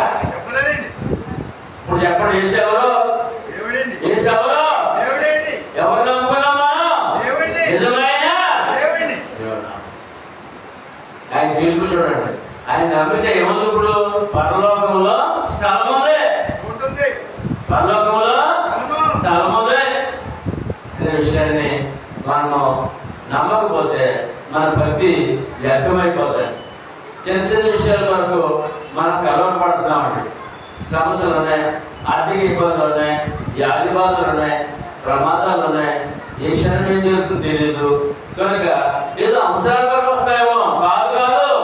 ఇప్పుడు చెప్పండి, ఏసేవరు ఎవరు నమ్ముకున్నామా? నిజమైన ఆయన తీర్పు చూడండి. ఆయన నమ్మితే ఏముంది? ఇప్పుడు పరలోకంలో స్థలం ఉంది, పరలోకంలో స్థలం ఉంది అనే విషయాన్ని మనం నమ్మకపోతే మన భక్తి వ్యర్థమైపోతాయి. చిన్న చిన్న విషయాల వరకు మనం కలవరం పడుతున్నామండి. సమస్యలు ఉన్నాయి, ఆర్థిక ఇబ్బందులు ఉన్నాయి, వ్యాధి బాధలు ఉన్నాయి, ప్రమాదాలు ఉన్నాయి. ఏ క్షణం ఏం జరుగుతుందో తెలియదు. కనుక ఏదో అంశాల కొరకు వస్తాయేమో, కాదు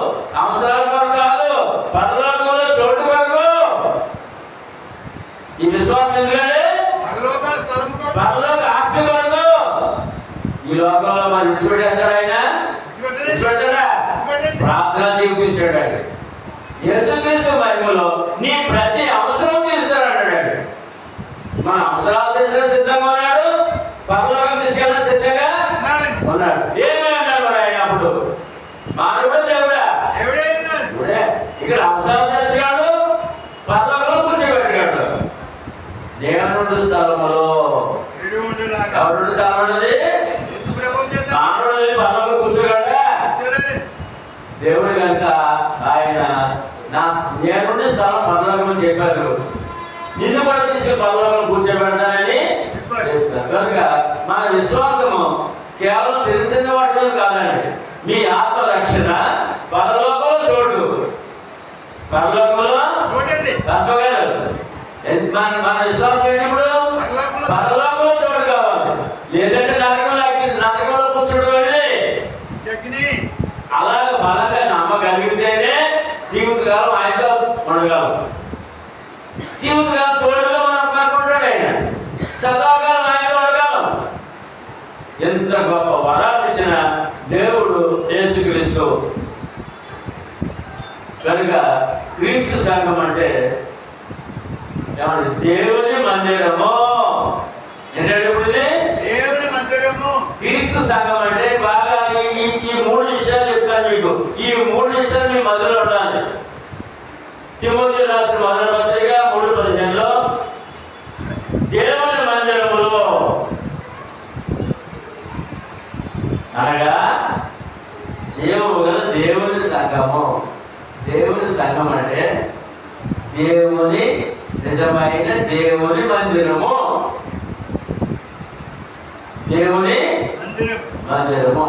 అంశాల కొరకు కాదు, పరలోకంలో చోటు కొరకు. ఈ విశ్వాసం ఎందుకంటే పరలోక ఆస్తి కొరకు. ఈ లోకంలో మరి విడిచిపెట్టేస్తాడు ఆయన, విడిచిపెట్టాడా? ప్రార్థన జీవించాడు ఆయన. యేసుక్రీస్తు మహిమలో నీ ప్రతి అవసరం తీరుస్తాడు. మన అవసరాలు తీర్చిన సిద్ధంగా ఉన్నాడు, పరలోకం తీసుకెళ్ళడం సిద్ధంగా ఉన్నాడు. ఏమీ అన్నాడు మరి ఆయన అప్పుడు? మానవుడు దేవుడా? ఇక్కడ అవసరాలు తెచ్చున్నాడు, పరలోకంలో కూర్చోబెట్టాడు. దేవుడు స్థలములో ఎవరు స్థలం ఉన్నది? మానవుడు పరలోకంలో కూర్చోగలడా? దేవుడు కనుక ఆయన నేనుండే స్థలం పరలోకం చెప్పారు. నిన్ను కూడా తీసుకుని పరలోకం కూర్చోబెడతానని చెప్తారు. కనుక మన విశ్వాసము కేవలం చిన్న చిన్న వాటిలో కాదండి. మీ ఆత్మ రక్షణ పరలోకంలో చోటు, పరలోకంలో తప్పగారు. మన విశ్వాసం ఏంటప్పుడు పరలోకంలో చోటు కావాలి. లేదంటే నరకంలో కూర్చోవడం అలాగ బలంగా నమ్మగలిగితేనే జీవితకాలం ఆయనతో ఉండగలం. జీవితకాలం తోడుగా మనం కనుకుంటాడు ఆయన, సదాకాలం ఆయనతో ఉండగలం. ఎంత గొప్ప వరాలు ఇచ్చిన దేవుడు యేసుక్రీస్తు. కనుక క్రీస్తు సంఘం అంటే ఏమంటే దేవుని మందిరము. ఏంటంటే ఇప్పుడు దేవుని మందిరము. క్రీస్తు సంఘం అంటే బాగా ఈ మూడు విషయాలు చెప్తాను మీకు. ఈ మూడు విషయాలు మీ మధ్యలో ఉండాలి. తిమోతి రాసిన మొదటి పత్రిక 3:15 దేవుని మందిరములో అనగా జీవము గల దేవుని సంఘము. దేవుని సంఘం అంటే దేవుని నిజమైన దేవుని మందిరము, దేవుని మందిరము.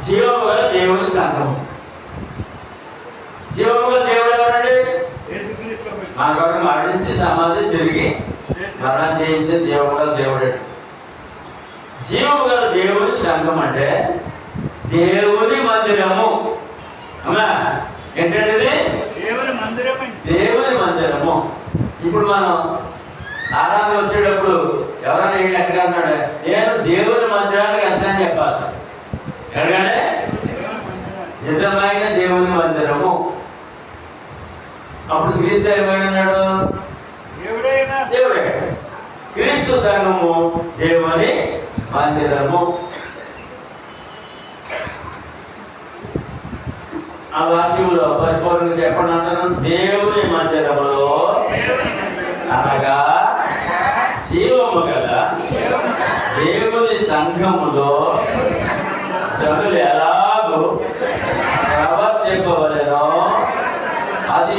జీవముగా దేవుని సంఘం. జీవముగా దేవుడు ఎవరండి? మన కొరకు మరణించి సమాధి తిరిగి మరణం చేయించే జీవముగా దేవుడు. జీవముగా దేవుని సంఘం అంటే దేవుని మందిరము. అమ్మా ఏంటంటే దేవుని మందిరము. ఇప్పుడు మనం ఆరాధన వచ్చేటప్పుడు ఎవరైనా ఏంటి ఎక్కడ అన్నాడు? నేను దేవుని మందిరానికి వెళ్తానని చెప్పాలి. ఎలాగంటే నిజమైన దేవుని మందిరము. అప్పుడు క్రీస్తు ఏమైనాడు? దేవుడే. క్రీస్తు సంఘము దేవుని మందిరము. ఆ వాక్యంలో పరిపూర్ణంగా చెప్పండి అంటారు. దేవుని మందిరములో అనగా జీవము గల దేవుని సంఘములో జనులు ఎలాగో ప్రవర్తింపవలెనో అది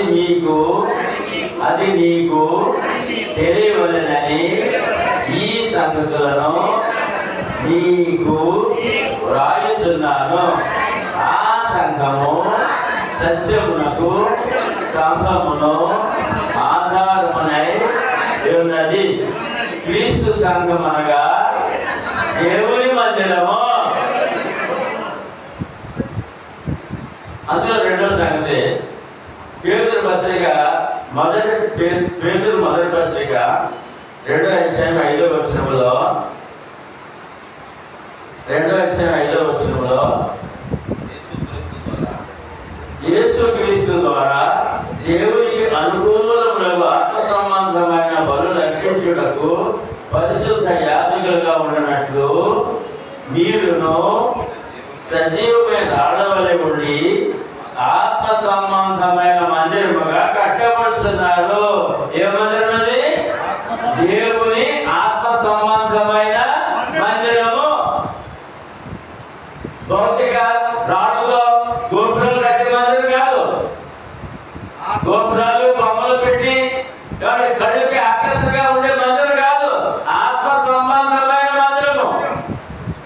నీకు తెలియవలెనని ఈ సంగతులను నీకు వ్రాయిస్తున్నాను. ఆ సంఘము సత్యమునకు స్తంభమును ఆధారమునై ఉన్నది. క్రీస్తు సంఘం అనగా దేవుని మందిరము. అందులో రెండో సంగతి పత్రిక పేతురు మొదటి పత్రిక 2వ అధ్యాయం 5వ వచనంలో యేసుక్రీస్తు ద్వారా దేవునికి అనుకూలములకు ఆత్మ సంబంధమైన బలులు అర్పించుటకు పరిశుద్ధ యాజకులుగా ఉండనట్లు మీరును సజీవమైన ఆడవలె ఉండి ఆత్మ సంబంధమైన మందిరముగా కట్టబడుతున్నారు. ఏ మందిరం అది? దేవుని ఆత్మ సంబంధమైన మందిరము. భౌతిక రాళ్ళతో గోపురాలు కట్టే మందిరం కాదు. గోపురాలు బొమ్మలు పెట్టి కళ్ళకి ఆకర్షణగా ఉండే మందిరం కాదు. ఆత్మ సంబంధమైన మందిరము.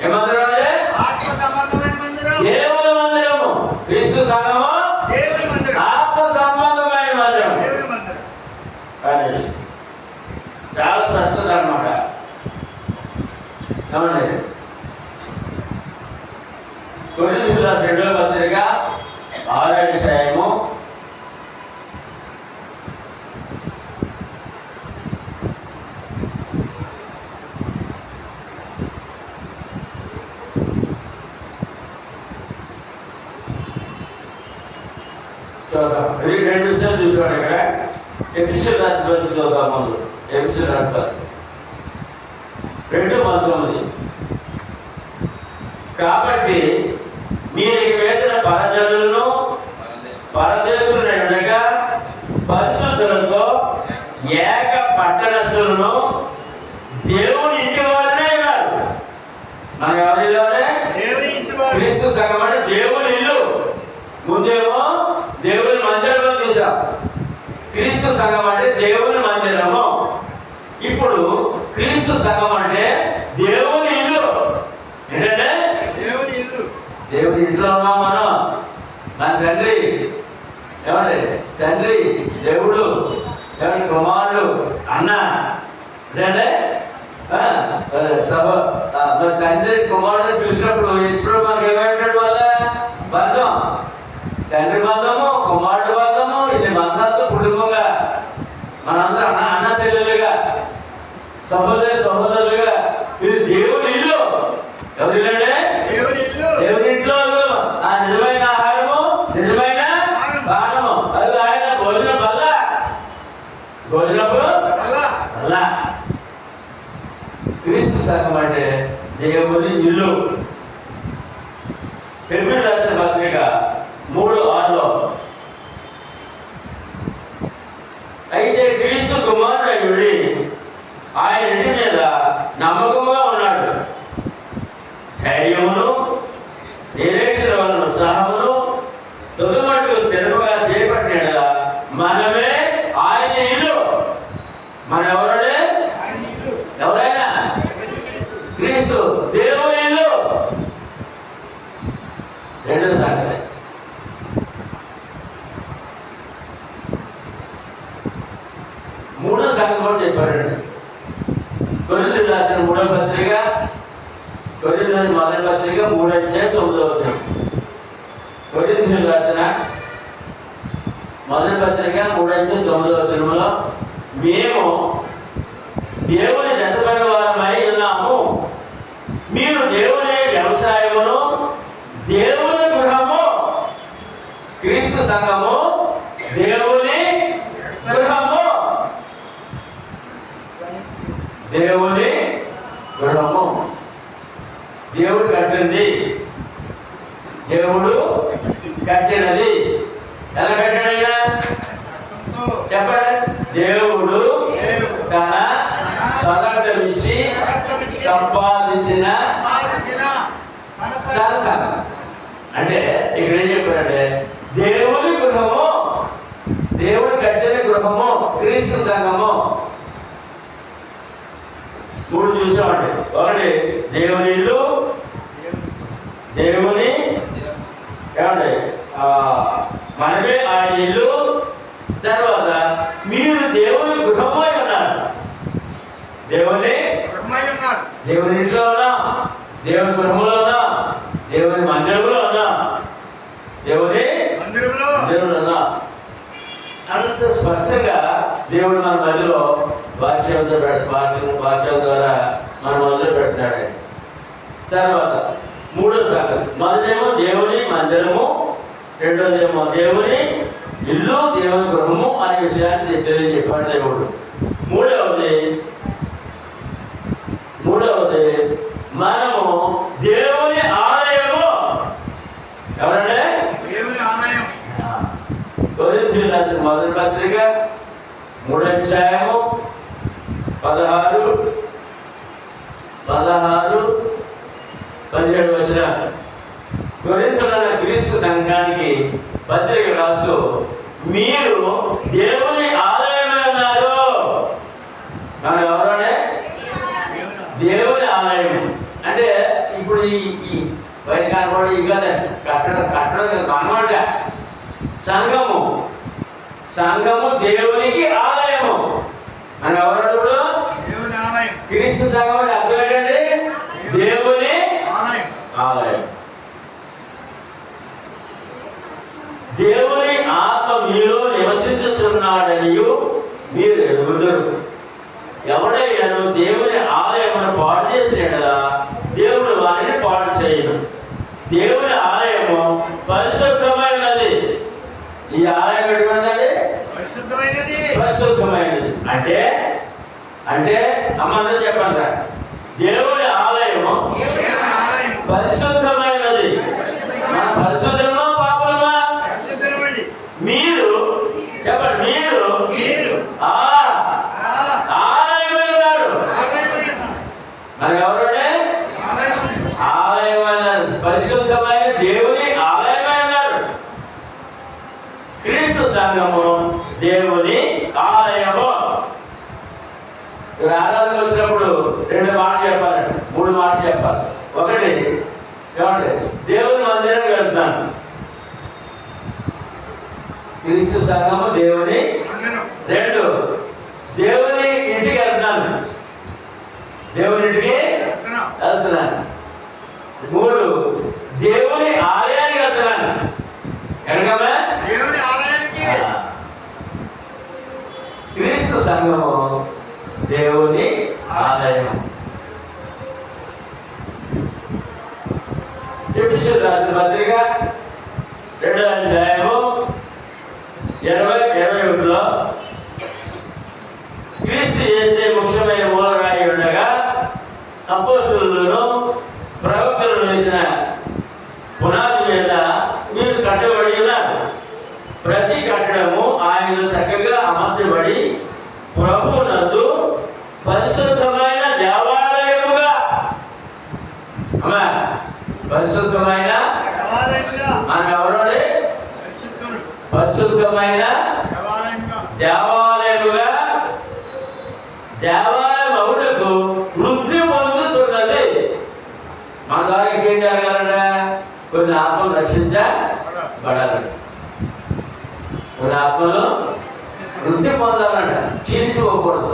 ఏ మందిరం అంటే? దేవుని మందిరము. క్రీస్తు సంఘము ఆత్మ సంబంధమైన మందిరం. చాలా స్పష్టత అన్నమాట. ఏమండి? కొరింథీయుల 2వ పత్రిక 6వ అధ్యాయము 2 విషయాలు చూసుకోండి. ఇక్కడ ఎఫెసీయుల రాసిన పత్రిక చదువుతాం. ముందు ఎఫెసీయుల రాసిన 2:19. కాబట్టి మీరు వేదన పరజనులను పరదేశులై ఉండగా పరిశుద్ధులతో ఏక పట్టణస్థులను దేవుని ఇంటి వారినే ఉన్నారు. మన ఎవరిలోనే క్రీస్తు సంఘం అంటే దేవుని ఇల్లు. ముందేమో దేవుని మందిరంలో చూసాం. క్రీస్తు సంఘం అంటే దేవుని మందిరము. ఇప్పుడు క్రీస్తు సంఘం అంటే దేవుని ఇల్లు. ఏంటంటే దేవుని ఇంట్లో ఉన్నాం మనం. మన తండ్రి ఏమండి? తండ్రి దేవుడు, ఏమంటే కుమారుడు, అన్న. అంటే తండ్రి కుమారుడు చూసినప్పుడు ఈశ్వరుడు మనకి ఏమైంటాడు? వాళ్ళ బంధం, తండ్రి బంధము, కుమారుడు బంధము. ఇది బంధాలతో కుటుంబంగా మనందరం అన్న చెల్లెలుగా, సహోదరులుగా. ఇది దేవుని ఇల్లు. ఎవరి ఇల్లు? దేవుని ఇంట్లో ఆ నిజమైన ఆహారము, నిజమైన పానము. అది ఆయన భోజనం వల్ల భోజనపు వల్ల. క్రీస్తు సంఘం అంటే దేవుని ఇల్లు. ఫిలిప్పీయులకు రాసిన పత్రిక 3:6 అయితే క్రీస్తు కుమారుడై ఆయన ఇంటి మీద నమ్మకంగా ఉన్నాడు. ధైర్యమును, నిరీక్షణ వలన ఉత్సాహమును తొలిమట్టుకు స్థిరముగా చేపట్టిన మనమే ఆయన ఇల్లు. మన ఎవరంటే? ఎవరైనా క్రీస్తు దేవుని ఇల్లు. రెండో సంగతి, మూడో సంగతి కూడా చెప్పారండి. కొరింథీయులకు రాసిన 3వ పత్రిక, కొరింథీయులకు మొదటి పత్రిక 3వ అధ్యాయం 9వ వచనం. కొరింథీయులకు రాసిన మొదటి పత్రిక 3వ అధ్యాయం 9వ వచనంలో మేము దేవుని జతమైన వారమై ఉన్నాము. మీరు దేవుని వ్యవసాయమును, దేవుని గృహము. క్రీస్తు సంఘము దేవుని గృహము. దేవుని గృహము. దేవుడు కట్టింది, దేవుడు కట్టినది. ఎలా కట్టాడైనా చెప్పండి. దేవుడు తన స్వతంత్రమిచ్చి సంపాదించిన తన సంఘం. అంటే ఇక్కడ ఏం చెప్పారంటే దేవుని గృహము, దేవుడు కట్టిన గృహము క్రీస్తు సంఘము. 3 చూసామండి. ఒకటి దేవుని ఇల్లు, దేవుని ఏమండి మనమే ఆయన ఇల్లు. తర్వాత మీరు దేవుని గృహమై ఉన్నారు. దేవుని ఇంట్లో ఉన్నాం, దేవుని గృహంలో ఉన్నాం, దేవుని మందిరంలో ఉన్నాం, దేవుని మందిరంలో ఉన్నాం. అంత స్పష్టంగా దేవుడు మన మధ్యలో వాక్యం ద్వారా మన మొదలు పెడతాడు. తర్వాత మూడో సంగతి, మొదటేమో దేవుని మందిరము, రెండోదేమో దేవుని ఇల్లు, దేవుని గృహము అనే విషయాన్ని తెలియజెప్పాడు దేవుడు. మూడవది మనము దేవుని ఆలయము. ఎవరంటే దేవుని ఆలయం. కొరింథీయులకు రాసిన మొదటి పత్రిక 3వ అధ్యాయము 16-17 వచనాలు. కొరింథీయుల క్రీస్తు సంఘానికి పత్రిక రాస్తూ మీరు దేవుని ఆలయమే అన్నారు. మనం ఎవరంటే దేవుని ఆలయం అంటే ఇప్పుడు ఈ బయట కనబడి ఇక కట్టడం కనబడ సంఘము దేవునికి ఆలయము అని ఎవరు? క్రీస్తు సంఘం అంటే అర్థం ఏంటండి? దేవుని ఆలయం. దేవుని ఆత్మ మీలో నివసించుచున్నాడని మీరు ఎరుగుదురు. ఎవడైనా దేవుని ఆలయమును పాడు చేసినట్లా దేవుడు వారిని పాడు చేయను. దేవుని ఆలయము పరిశుద్ధమైనది. ఈ ఆలయం ఎటువంటిది? పరిశుద్ధమైనది. అంటే అమ్మందరూ చెప్పండి, దేవుని ఆలయము పరిశుద్ధమైనది. మన పరిశుద్ధమా పాపమా? మీరు చెప్పండి, మీరు ఆలయమై ఉన్నారు. మనం ఎవరంటే ఆలయమైన పరిశుద్ధమైన దేవుని ఆలయమై ఉన్నారు. క్రీస్తు సంఘము దేవుని ఆలయము. ఆరాధన వచ్చినప్పుడు 2 మాటలు చెప్పాలండి, 3 మాటలు చెప్పాలి. ఒకటి ఏమంటే దేవుని మందిరానికి వెళ్తున్నాను. క్రీస్తు సంఘము దేవుని. 2 దేవుని ఇంటికి వెళ్తున్నాను. దేవుని ఇంటికి వెళ్తున్నాను. 3 దేవుని ఆలయానికి వెళ్తున్నాను. ఎనకమా దేవుని ఆలయానికి. క్రీస్తు సంఘము దేవుని ఆలయం. ఎఫెసీయులకు రాసిన పత్రిక 2వ అధ్యాయము 20-21లో క్రీస్తు యేసే ముఖ్యమైన మూలరాయి ఉండగా అపోస్తలులను ప్రవక్తలను వేసిన పునాది మీద మీరు కట్టబడి ఉన్నారు. ప్రతి కట్టడము ఆయన చక్కగా అమర్చబడి ప్రభువునందు పరిశుద్ధమైన దేవాలయముగా, పరిశుద్ధమైన మన ఎవరండి? పరిశుద్ధమైన దేవాలయముగా, దేవాలయం అవుటకు వృద్ధి పొందుతున్నది. మన ద్వారా ఇంకేం జరగాలంటే కొన్ని ఆత్మలు రక్షించబడాలి, కొన్ని ఆత్మలు వృద్ధి పొందాలంట, క్షీణించుకోకూడదు.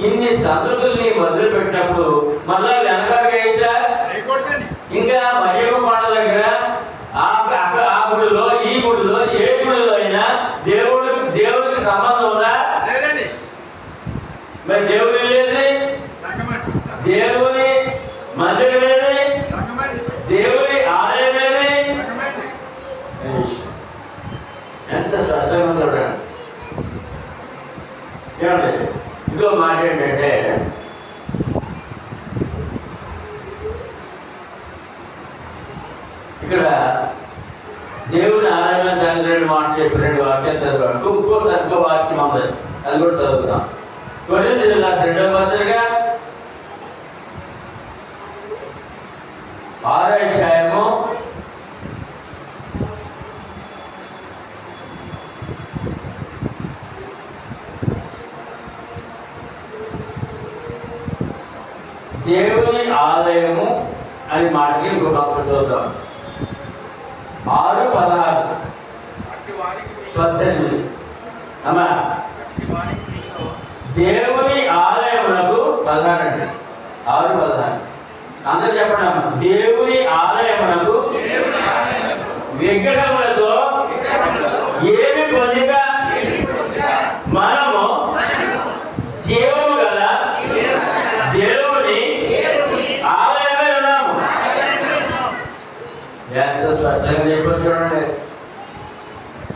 ఇన్ని సంగతుల్ని మొదలుపెట్టినప్పుడు మళ్ళా వెనకాలగా ఇంకా మరియమ్మ కొండ దగ్గర ఆ గుడిలో ఈ గుడిలో ఏ గుడిలో అయినా దేవుడికి సంబంధం ఉందా? మరి దేవుడు లేది, దేవుని మందిరం ఏది, దేవుని ఆలయం ఏది? ఎంత స్పష్టంగా చూడండి. ఏమండి ఇంకో మాట ఏంటంటే ఇక్కడ దేవుని ఆలయం సంగతి 2 మాటలు చెప్పి 2 వాక్యాలు చదవాలి. ఇంకోసారి ఇంకో వాక్యం ఉంది, అది కూడా చదువుతాం. కొరింథీయులకు రాసిన 2వ పత్రిక 6వ అధ్యాయము 6 దేవుని ఆలయము అని మాటకి ఇంకో పక్కన చూద్దాం. 6:16 అమ్మా, దేవుని ఆలయమునకు 16 అండి. 6:16 అందరూ చెప్పండి అమ్మా. దేవుని ఆలయమునకు విగ్రహములతో ఏమి పొందిక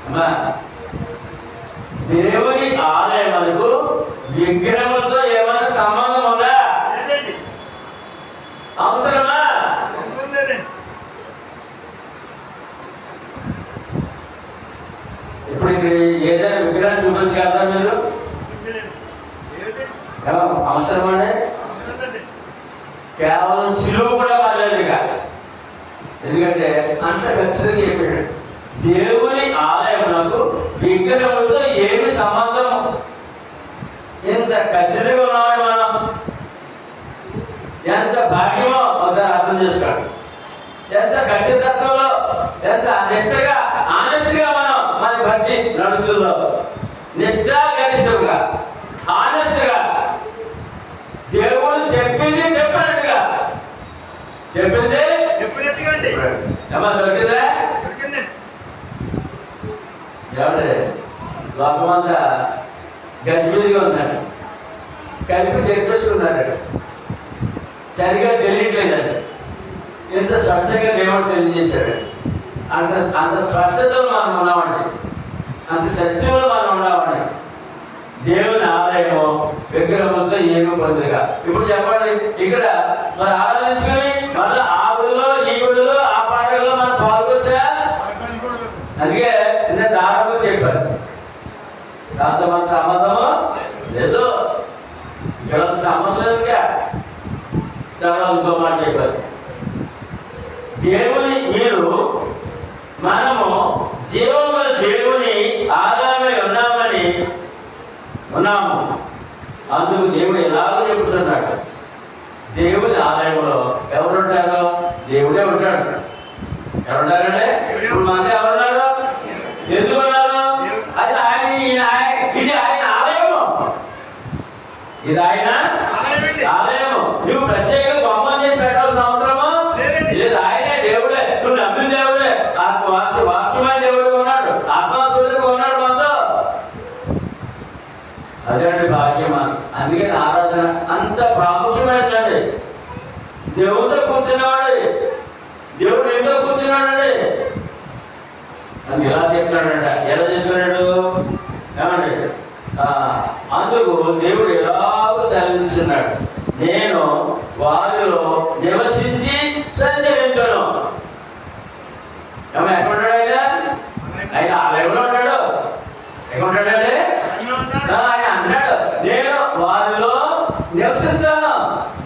అమ్మా, దేవుని ఆలయములకు విగ్రహములతో ఏమైనా సంబంధం ఉందా? అవసరమా? ఇప్పుడు ఏదైనా విగ్రహాన్ని చూపించగలరా మీరు? అవసరమండి. కేవలం శిలువ కూడా పర్లేదు ఇక, ఎందుకంటే అంత ఖచ్చితంగా చెప్పాడు. దేవుని ఆలయములకు విగ్రహములతో ఏమి సంబంధం? ఎంత ఖచ్చితంగా ఉన్నామని మనం, ఎంత భాగ్యమో ఒకసారి అర్థం చేసుకోండి. ఎంత ఖచ్చితత్వంలో, ఎంత నిష్ఠగా ఆనెస్ట్గా మనం మన భక్తి నడుస్తుందో, నిష్ఠాగరిష్టంగా ఆనెస్ట్గా దేవుడు చెప్పింది చెప్పినట్టుగా, చెప్పింది చెప్పినట్టుగా అండి. ఏమన్నా దొరికిందా? ఎవడే లోకమంతా గజిబిజిగా ఉన్నాడు, కలిపి చెప్పేసుకున్నాడు, సరిగా తెలియట్లేదండి. ఎంత స్పష్టంగా దేవుడు తెలియజేశాడు. అంత అంత స్పష్టతలో మనం ఉన్నామండి, అంత సత్యంలో మనం ఉన్నామండి. దేవుని ఆలయము విగ్రహంతో ఏమీ పొందుగా. ఇప్పుడు చెప్పండి, ఇక్కడ మరి ఆరాధించుకుని మళ్ళీ ఆ గుడిలో ఈ గుడిలో ఆ పాటల్లో మనం పాల్గొచ్చా? అందుకే నిన్న దారులు చెప్పారు, దాంతో మన సంబంధము లేదు, ఇక్కడ సంబంధం తర్వాత మాట చెప్పారు. దేవుని మీరు మనము జీవముల దేవుని ఆలయమై ఉన్నాము. అందుకు దేవుడు ఎలాగో చెబుతున్నాడు, దేవుని ఆలయంలో ఎవరుంటారో దేవుడే ఉంటాడు. ఎవరుంటారంటే ఇప్పుడు మనతో ఎవరున్నారు? ఎందుకున్నారు? అది ఇది ఆయన ఆలయము, ఇది ఆయన ఆలయము. నువ్వు ప్రత్యేక బొమ్మలు చేసి పెట్టాల్సిన అవసరమా లేదు. ఆయనే దేవుడే, నువ్వు నమ్మిన దేవుడే. వాక్యమైన దేవుడు ఉన్నాడు, ఆత్మస్వరూపుడు ఉన్నాడు మనతో. అదే భాగ్యం. అందుకే ఆరాధన అంత ప్రాముఖ్యమైనదండి. దేవుడితో కూర్చున్నాడు, దేవుడు ఏంటో కూర్చున్నాడండి. అది ఎలా చెప్తున్నాడంట, ఎలా చెప్తున్నాడు ఏమండి? అందుకు దేవుడు ఎలాగో సెలవిస్తున్నాడు, నేను వారిలో నివసించి సంచరించను. ఎక్కడున్నాడు ఆయన? ఆయన ఆలయంలో ఉంటాడు. ఎక్కడుంటాడంటే ఆయన అన్నాడు, నేను వారిలో నివసిస్తాను,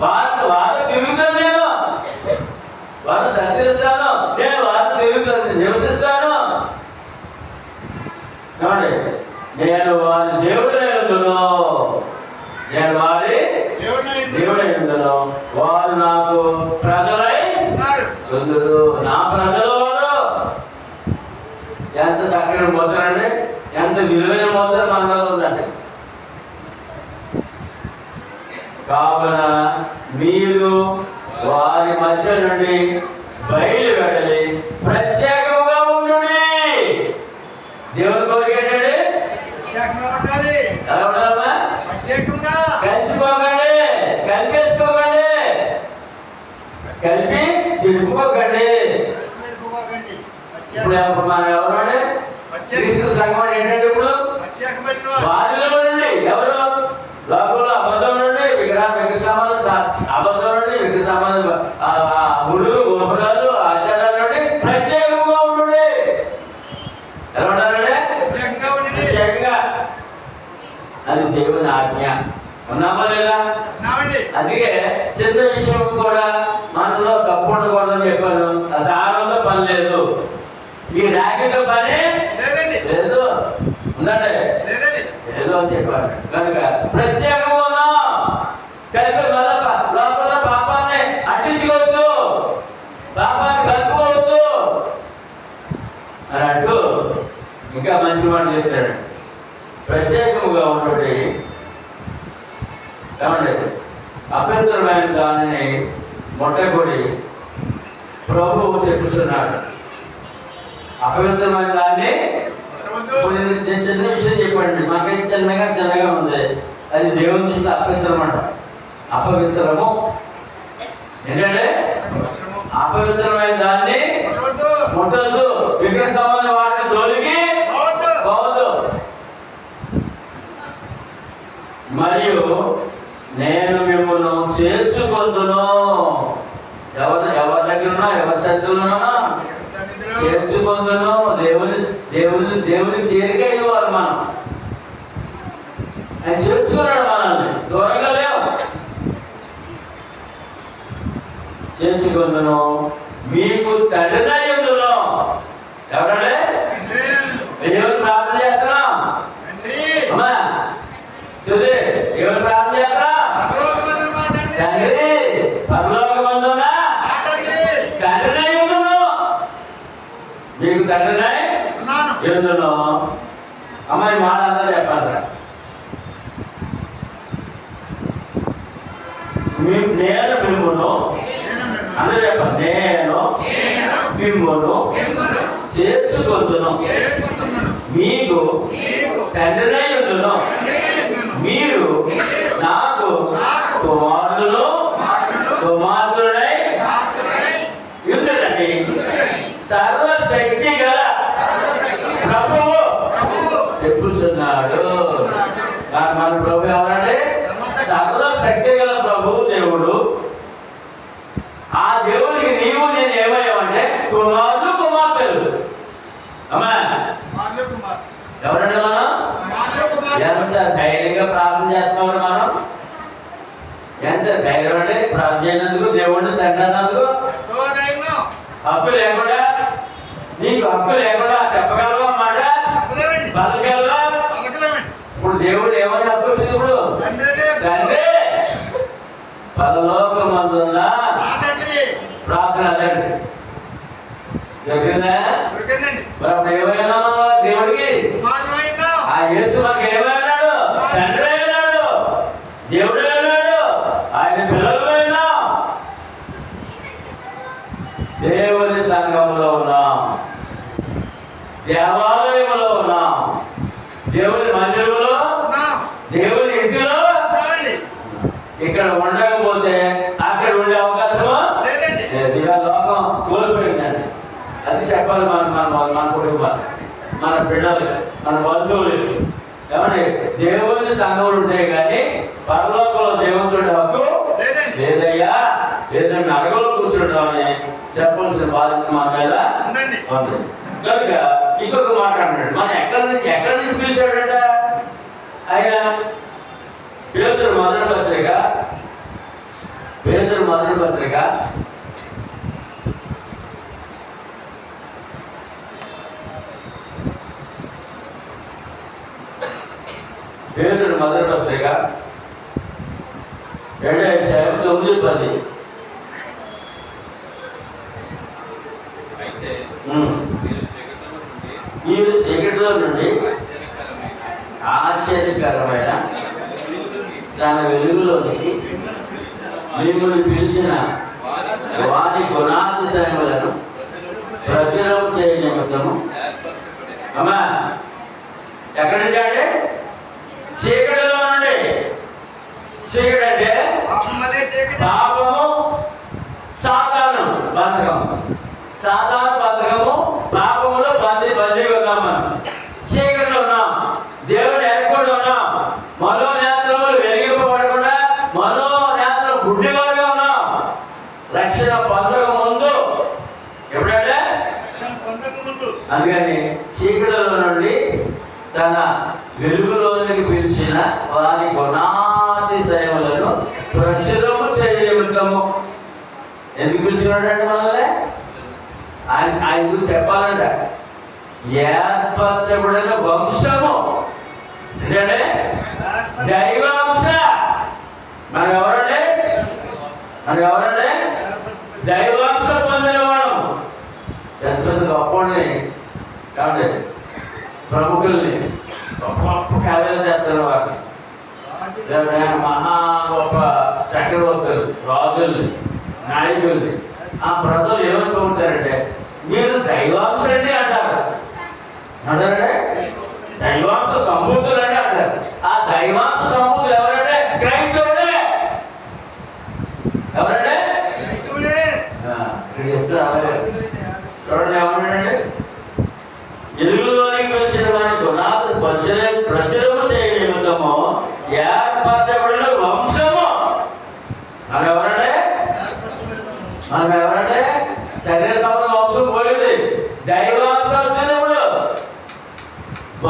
వారు తిరుగుతాను, నేను వారు సంచరిస్తాను, నేను వారు తిరుగుతాను నివసిస్తాను. నేను వారి దేవుడై ఉందును, నేను వారి దేవుడై ఉందును, వారు నాకు ప్రజలై ఉందురు. నా ప్రజలు ఎంత చక్కని ముద్ర అండి, ఎంత విలువైన ముద్ర మన మీద ఉందండి. కావున మీరు వారి మధ్య నుండి బయలు వెళ్ళి ప్రత్యేకంగా ఉండండి. దేవుని కోరిక ఏంటండి? ఎలా ఉండాలమ్మా? కలిసిపోకండి, కలిపేసుకోకండి, కలిపి చెప్పుకోకండి. ఇప్పుడు మనం ఎవరు? క్రీస్తు సంఘం ఏంటంటే ఇప్పుడు వారిలో నుండి ఎవరు? లోకంలో అబద్ధం నుండి విగ్రహాలు అబద్ధం నుండి విగ్రహాలు గుళ్ళు గోపురాలు ఆచారాల నుండి ప్రత్యేకంగా ఉండండి. ఎలా ఉండాలంటే ప్రత్యేకంగా. అది దేవుని ఆజ్ఞ. ఉన్నామా లేదా? అందుకే చిన్న విషయం కూడా మనలో తప్పు ఉండకూడదని చెప్పాను. దానితో పని లేదు, ఈ ర్యాకెట్ పని లేదు, ఉందండి లేదు అని చెప్పాడు. కనుక ప్రత్యేకంగా కలిపి లోపల పాపాన్ని అడ్డించుకోవద్దు, పాపాన్ని కలుపుకోవద్దు అని అంటూ ఇంకా మంచి మాట చెప్తాడు. ప్రత్యేకముగా ఉంటుంది ఏమండి? అభ్యంతరమైన దానిని మొట్టకొడి ప్రభువు చెప్పుతున్నాడు. అపవిత్రమైన దాన్ని చిన్న విషయం చెప్పండి, మాకైతే చిన్నగా ఉంది. అది దేవుని దృష్టిలో అపవిత్రం అంట. అపవిత్రము ఏంటంటే అపవిత్రమైన దాన్ని ముట్టద్దు, విగ్రహ వాటిని తొలగి సన్నిధిలో చేర్చుకుందును. దేవుని చేరిక ఇవ్వాలి మనం. ఆయన చేర్చుకున్నాడు మనల్ని, దూరంగా లేవు. చేర్చుకుందును మీకు తండ్రినై ఉండును. ఎవరంటే దేవుని ప్రార్థన చేస్తున్నాం. అమ్మా చూది, దేవుని ప్రార్థన చేస్తున్నాం. తండ్రి పరలోకమందున్న తండ్రినై ఉండును. మీకు తండ్రినై ఉండును. అమ్మాయి మాట అందరూ చెప్పాలి. నేను మిమ్మును, అందరూ చెప్పాలి, నేను మిమ్మును చేర్చుకొందును, మీకు తండ్రినై ఉండును. మీరు నాకు కుమారులను కుమారులై ఉండునని సర్వశక్తి గల ప్రభువు చెప్పుచున్నాడు. మన ప్రభు ఎవరంటే సర్వశక్తి గల ప్రభువు దేవుడు. ఆ దేవుడికి నీవు నేను ఏమయ్యామంటే కుమారులు కుమార్తెలు. అమ్మా ఎవరండి మనం? ఎంత ధైర్యంగా ప్రార్థన చేస్తున్నాం మనం. ఎంత ధైర్యం అంటే ప్రార్థన చేయనందుకు, దేవుడిని తండ్రి అన్నందుకు. హక్కు లేకుండా, నీకు హక్కు లేకుండా చెప్పగలవా మాట? పలకగలవా? ఇప్పుడు దేవుడు ఏమని హక్కు వచ్చింది? ఇప్పుడు తండ్రి పరలోకమందున్న ప్రార్థన తండ్రి దొరికిందా? మరి అప్పుడు ఏమైనా దేవుడికి ఆ యేసు మనకి ఏమైనాడు? తండ్రి అయినాడు, దేవుడు అయినాడు, ఆయన పిల్లలు అయినా. దేవుని సంఘంలో ఉన్నాం, దేవాలయంలో ఉన్నాం, దేవుని మందిరంలో, దేవుని ఇంటిలో. ఇక్కడ ఉండకపోతే అక్కడ ఉండే అవకాశమా లేదు. ఇలా లోకం కోల్పోయిందండి. అది చెప్పాలి మన కుటుంబం, మన బిడ్డలు, మన బంధువులు. ఏమండి, దేవుని సంఘములు ఉంటాయి కానీ పరలోకంలో దేవుని హక్కు లేదయ్యా. లేదంటే అడగలో కూర్చుంటామని చెప్పాల్సిన బాధ్యత మన మీద ఉంది. కనుక ఇంకొక మాట అన్నాడు, మనం ఎక్కడి నుంచి పిలిచాడంట ఆయన? పేతురు మొదటి పత్రిక 5వ అధ్యాయం 9-10. మీరు చీకటిలో నుండి ఆశ్చర్యకరమైన తన వెలుగులోనికి మిమ్మల్ని పిలిచిన వారి గుణాతిశయములను ప్రచురం చేయ నిమిత్తము. అమ్మా ఎక్కడి నుంచి అంటే చీకటిలో నుండి. చీకటి అంటే పాపము, సాతాను బంధకము. సాతాను బంధకము, పాపములో బందీగా ఉన్నాం మనం. చీకటిలో ఉన్నాం, దేవుని ఎరకుండా ఉన్నాం. మనో నేత్రములు వెలిగింపబడకుండా మనో నేత్రం గుడ్డిగా ఉన్నాం. రక్షణ పొందక ముందు. ఎప్పుడంటే అందుకని చీకటిలో నుండి తన వెలుగులోనికి పిలిచిన వారి గుణాతిశయములను ప్రచురము చేయనిమిత్తము. ఎందుకు పిలిచినాడంటే మనల్ని? ఆయన గురించి చెప్పాలంట. ఏర్పరచబడిన వంశము ఎందుకంటే దైవాంశ. మనం ఎవరంటే దైవాంశ పొందిన వాడు. పెద్ద పెద్ద గొప్పని కాబట్టి ప్రముఖుల్ని గొప్ప కార్యాలు చేస్తారు వారు. మహా గొప్ప చక్రవర్తులు, రాజుల్ని, నాయకుల్ని ఆ ప్రజలు ఏమనుకుంటారంటే మీరు దైవాంశండి అంటారు. అంటారంటే దైవాంశ సంబూతులు అంటే అంటారు. ఆ దైవాంశ సంబూతులు ఎవరంటే క్రైస్తవుడే. ఎవరంటే ఇక్కడ చెప్తారు. అలాగే చూడండి ఏమన్నాడంటే ఎలుగులోనికి పిలిచిన వారికి గుణాలు ప్రచురము చేయ నిమిత్తము ఏర్పరచబడిన వంశము. మనం ఎవరంటే శరీర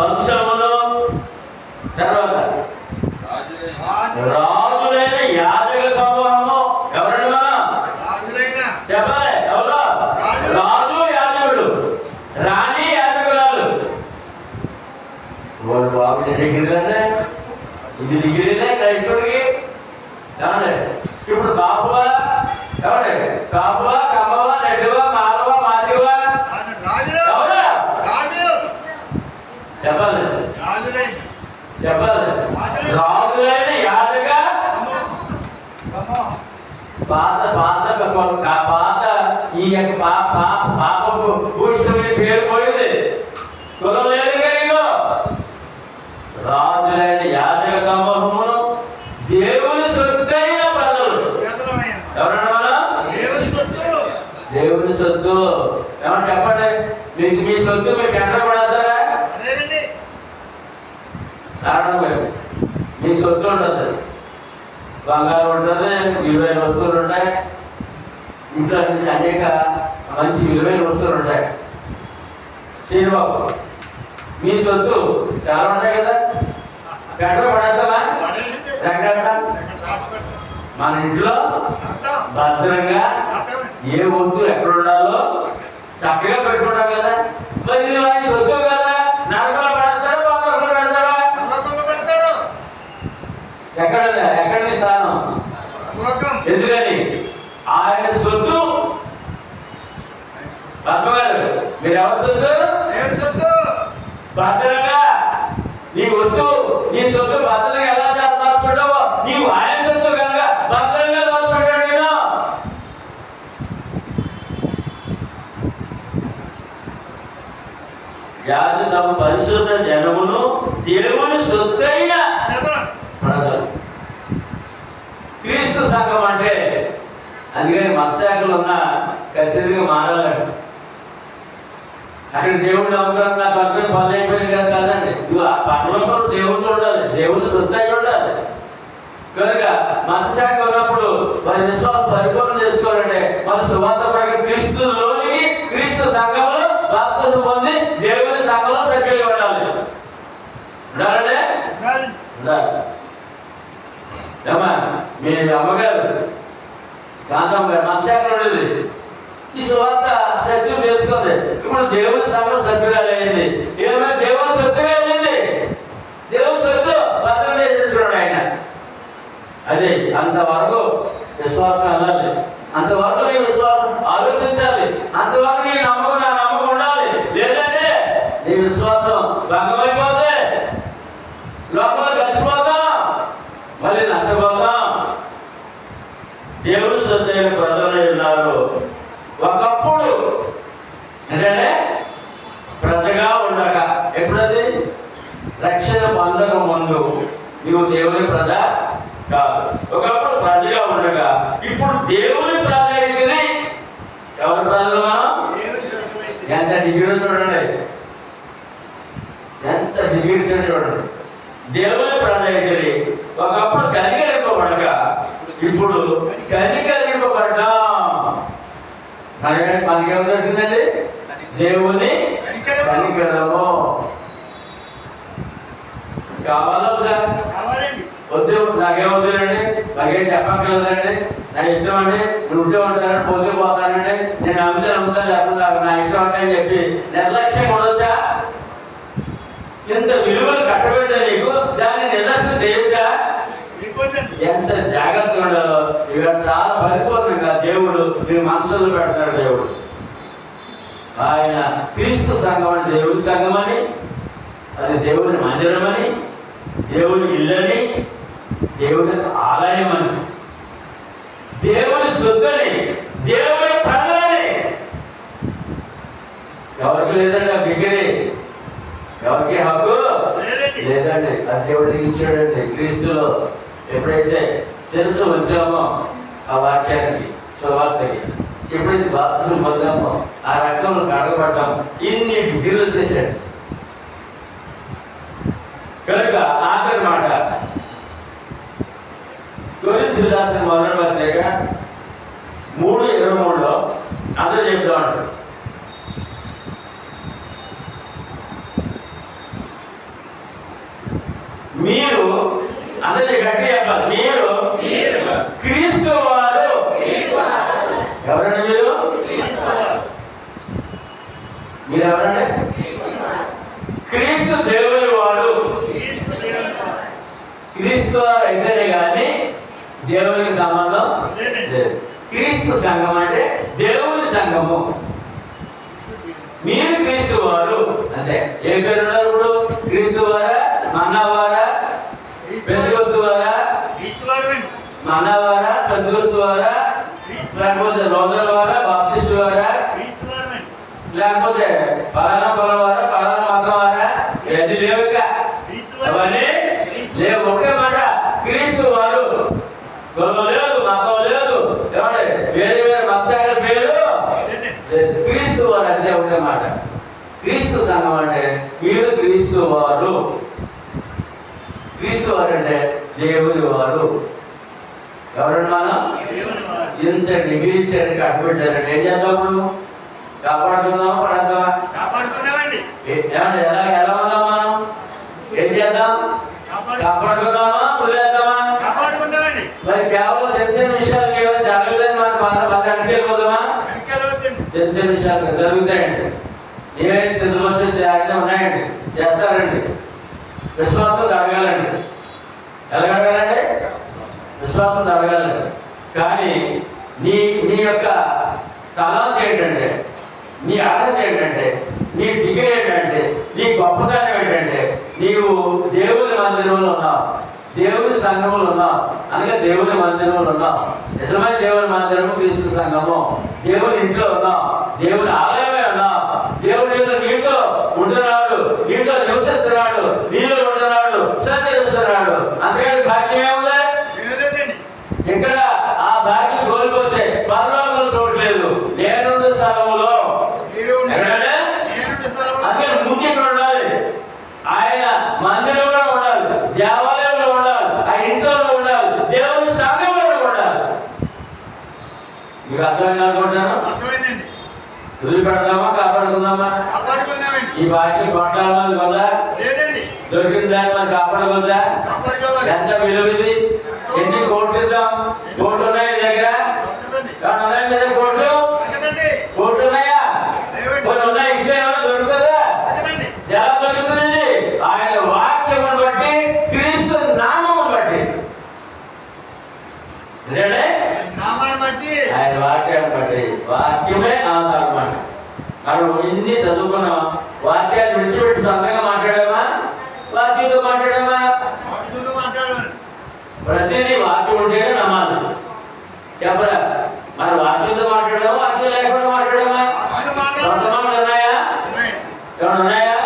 వంశమును, తర్వాత రాజులైన యాజక సమూహము. ఎవరండి మనం? చెప్పాలి. ఎవరు? రాజు యాజకుడు, రాణి యాజకురాలు. వాడు బాబు డిగ్రీలే, ఇది డిగ్రీలే క్రైస్తవుడికి. ఏమండి ఇప్పుడు కాపువా, ఏమండి కాపువా, కమ్మవా, రెడ్డివా, మాలవా, మాదివా? ఎవరా? చెప్పాలి చెప్పాలి. రాజులైన యాజక పాత పాత పాత ఈ యొక్క పాప భూషణుడి పేరు పోయింది, కులం లేదు నీకు. రాజులైన యాజక సమూహమును, దేవుని సొత్తైన ప్రజలు. ఎవరన్నా మనం? దేవుని సొత్తు. ఏమన్నా చెప్పండి, మీకు మీ సొత్తు మీకు ఎక్కడ పడతారా? మీ సొత్తు ఉంటుంది, బంగారం ఉంటుంది, విలువైన వస్తువులు ఉంటాయి, ఇంట్లో అనేక మంచి విలువైన వస్తువులు ఉంటాయి. శ్రీబాబు మీ సొత్తు చాలా ఉంటాయి కదా, ఎక్కడ పడతామా? ఎక్కడ మన ఇంట్లో భద్రంగా ఏ వస్తువు ఎక్కడ ఉండాలో చక్కగా పెట్టుకుంటాం కదా. మరి నువ్వు ఆయన సొత్తు కదా, నరకలో పెడతారా, బాగా పెడతారా? ఎక్కడ ఎక్కడి స్థానం? ఎందుకని ఆయన సొత్తు. పద్మగారు మీరు ఎవరి సొత్తు? భద్రంగా నీ వద్దు, నీ సొత్తు భద్రంగా ఎలా దాచుకుంటావో నీవు ఆయన సొత్తు కనుక భద్రంగా దాచుకుంటాడు. నేను జాతి సభ పరిశుద్ధ జనమును, దేవుని సొత్తైన ప్రజలు. క్రీస్తు సంఘం అంటే అందుకని మత్స్యాకులు ఉన్న ఖచ్చితంగా మారాలండి. అక్కడ దేవుడు నమ్మకం నాకు అనుకుని పనులు అయిపోయింది కదా కాదండి. ఇవి ఆ పనులలో దేవుడితో ఉండాలి, దేవుడు సొత్తు అయి ఉండాలి. కనుక మత్స్యాక ఉన్నప్పుడు మన విశ్వాసం పరిపూర్ణ చేసుకోవాలంటే మన సువార్త ప్రకారం క్రీస్తులోనికి, క్రీస్తు సంఘంలో బాప్తిజం పొంది దేవుని సంఘంలో సభ్యులుగా ఉండాలి. ఉండాలంటే ఉండాలి. మీ అమ్మగారు కాంతమ్మ గారు మత్స్యాక ఉండేది, ఈ సువార్త సత్యం చేసుకుంది, ఇప్పుడు దేవుని సంఘం సభ్యురాలు అయింది. ఏమైనా దేవుని సొత్తుగా అయింది, దేవుని సొత్తు భద్రం చేసేసుకున్నాడు ఆయన. అదే అంతవరకు విశ్వాసం వెళ్ళాలి, అంతవరకు నీ విశ్వాసం ఆలోచించాలి, అంతవరకు నీ నమ్మకం నా నమ్మకం ఉండాలి. లేదంటే నీ విశ్వాసం భంగమైపోతే లోపల కలిసిపోతాం, మళ్ళీ నష్టపోతాం. దేవుని సొత్తైన ప్రజలు ఉన్నారు. ఒకప్పుడు ఏంటంటే ప్రజగా ఉండక, ఎప్పుడది రక్షణ పొందక ముందు నువ్వు దేవుని ప్రజ కాదు. ఒకప్పుడు ప్రజగా ఉండగా ఇప్పుడు దేవుని ప్రజ అయితే ఎవరి ప్రజలు మనం? ఎంత డిగ్రీ చూడండి, ఎంత డిగ్రీ చూడండి. దేవుని ప్రజ అయితే ఒకప్పుడు కనికరింపబడక ఇప్పుడు కనికరింపబడ్డాం. మనకేం దొరికిందండి? దేవుని కనికరము. కావాలా వద్దా? వద్దు, నాకేమవుతుందండి, నాకేం చెప్పక్కర్లేదండి, నా ఇష్టం అండి, ఉంటే ఉంటానండి, పోతే పోతానండి, నేను నమ్ముతాను చెప్పండి, నా ఇష్టం అంటే అని చెప్పి నిర్లక్ష్యం ఉండొచ్చా? ఇంత విలువలు కట్టబెట్టా నీకు, దాన్ని నిర్లక్ష్యం చేయొచ్చా? ఎంత జాగ్రత్తగా ఉండాలో ఇవాళ చాలా పరిపూర్ణంగా దేవుడు మీ మనసులో పెడతాడు. దేవుడు ఆయన క్రీస్తు సంఘం అంటే దేవుడి సంఘం అని, అది దేవుని మందిరం అని, దేవుని ఇల్లని, దేవుని ఆలయం అని, దేవుని సొత్తని, దేవుని ప్రజలని. ఎవరికి లేదండి ఆ డిగ్రీ, ఎవరికి హక్కు లేదండి. ఆ దేవుడు ఇచ్చాడండి క్రీస్తులో. ఎప్పుడైతే శిరస్సు వచ్చామో ఆ వాక్యానికి, సువార్తకి, ఎప్పుడైతే బాప్తిజం పొందామో ఆ రక్తంలో కడగబడ్డాము, ఇన్ని డిగ్రీలు వచ్చేసాడు. కనుక ఆఖరి మాట కొరింథీయులకు రాసిన మొదటి పత్రిక 3:23 అందరూ చెప్తా ఉంటారు. మీరు అందరి గట్టి చెప్పాలి. మీరు క్రీస్తు వారు. ఎవరండి మీరు? మీరు ఎవరండి? క్రీస్తు దేవుని వాడు. క్రీస్తు వారు అయితేనే కానీ దేవునికి సంబంధం లేదు. క్రీస్తు సంఘం అంటే దేవుని సంఘము. మీరు క్రీస్తు వారు అంతే. ఏ పేరు ఉన్నారు ఇప్పుడు? క్రీస్తు వారా, మన్నావారా, పెంచుకొస్తు వారా, మన్నావారా, పెంచుకొస్తు వారా, లేకపోతే లోదల వారా, బాప్టిస్టు వారా, లేకపోతే పలానా పొలం వారా, పలానా మతం వారా? ఇది లేవు. అవన్నీ లేవు. ఒకటే మాట, క్రీస్తు వారు. కులం లేదు, మతం లేదు, ఏమంటే వేరే వేరే మత్స్యాల పేరు క్రీస్తు వారు అంతే. ఒకటే మాట. క్రీస్తు సంఘం అంటే మీరు క్రీస్తు వారు. క్రీస్తు వారు అంటే దేవుని వారు. ఎవరండి మనం? ఇంత డిగ్రీ ఇచ్చారని కట్టుబెట్టారంటే ఏం చేద్దాం? ఇప్పుడు కాపాడుకుందామా, పడద్దామా? ఎలా ఉందాం మనం? ఏం చేద్దాం? కాపాడుకుందామా, వదిలేద్దామా? మరి కేవలం చిన్న విషయాలు ఏమైనా జరగలేదని మనం వెనక్కి వెళ్ళిపోదామా? చిన్న విషయాలు జరుగుతాయండి. ఏమైనా చిన్న ఉన్నాయండి, చేస్తారండి. విశ్వాసంతో అడగాలండి. ఎలా అడగాలండి? విశ్వాసంతో అడగాలండి. కానీ నీ నీ యొక్క తలాంత ఏంటంటే, నీ అర్హత ఏంటంటే, నీ డిగ్రీ ఏంటంటే, నీ గొప్పతనం ఏంటంటే, నీవు దేవుని మందిరంలో ఉన్నావు, దేవుని సంఘములు ఉన్నావు. అనగా దేవుని మందిరంలో ఉన్నావు. నిజమైన దేవుని మందిరము క్రీస్తు సంఘము. దేవుని ఇంట్లో ఉన్నావు, దేవుని ఆలయమే ఉన్నావు. దేవుని నీతో ఉంటున్నాడు, నీతో నివసిస్తున్నాడు, నీలో ఉంటున్నాడు, సంచరిస్తున్నాడు. అంతేకాని భాగ్యం ఏముంది? ఇక్కడ ఆ భాగ్యం కోల్పోతే పరలోకంలో చూడలేదు. నేనుండు స్థలములో అసలు ముందు ఇక్కడ ఉండాలి. ఆయన మందిరంలో ఉండాలి, దేవాలయంలో ఉండాలి, ఆ ఇంట్లో ఉండాలి, దేవుని సంఘంలో ఉండాలి. మీకు అర్థమైంది అనుకుంటాను. వదిలిపెడదామా, కాపాడుకుందామా? ఈ భాగ్యం కొట్టాలి కదా, దొరికిన దాన్ని మనం కాపాడగలదా? ఎంత విలువది? ఎన్ని కోట్లు ఇద్దాం? కోట్లు ఉన్నాయి దగ్గర? ఉన్నాయి మీద కోట్లు? కోట్లు ఉన్నాయా? కొన్ని ఉన్నాయి. ఇస్తే ఏమైనా దొరుకుతుందా? ఎలా దొరుకుతుంది? ఆయన వాక్యం బట్టి, క్రీస్తు నామం బట్టి. ఆయన వాక్యాన్ని బట్టి. వాక్యమే ఆధారం అంట. మనం ఇన్ని చదువుకున్నాం, వాక్యాన్ని విడిచిపెట్టి సొంతంగా మాట్లాడామా? వాక్యంతో మాట్లాడామా? ప్రతిదీ వాక్యం ఉంటేనే నమ్మాలి. చెప్పరా? మన వాక్యంతో మాట్లాడామా, వాక్యం లేకుండా మాట్లాడామా? సొంత మాటలు ఉన్నాయా? ఏమన్నా ఉన్నాయా?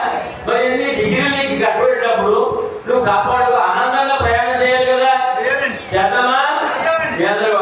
మరి ఇన్ని డిగ్రీలు నీకు కట్టబెట్టినప్పుడు నువ్వు కాపాడుకో, ఆనందంగా ప్రయాణం చేయాలి కదా. చేద్దామా? మీ అందరూ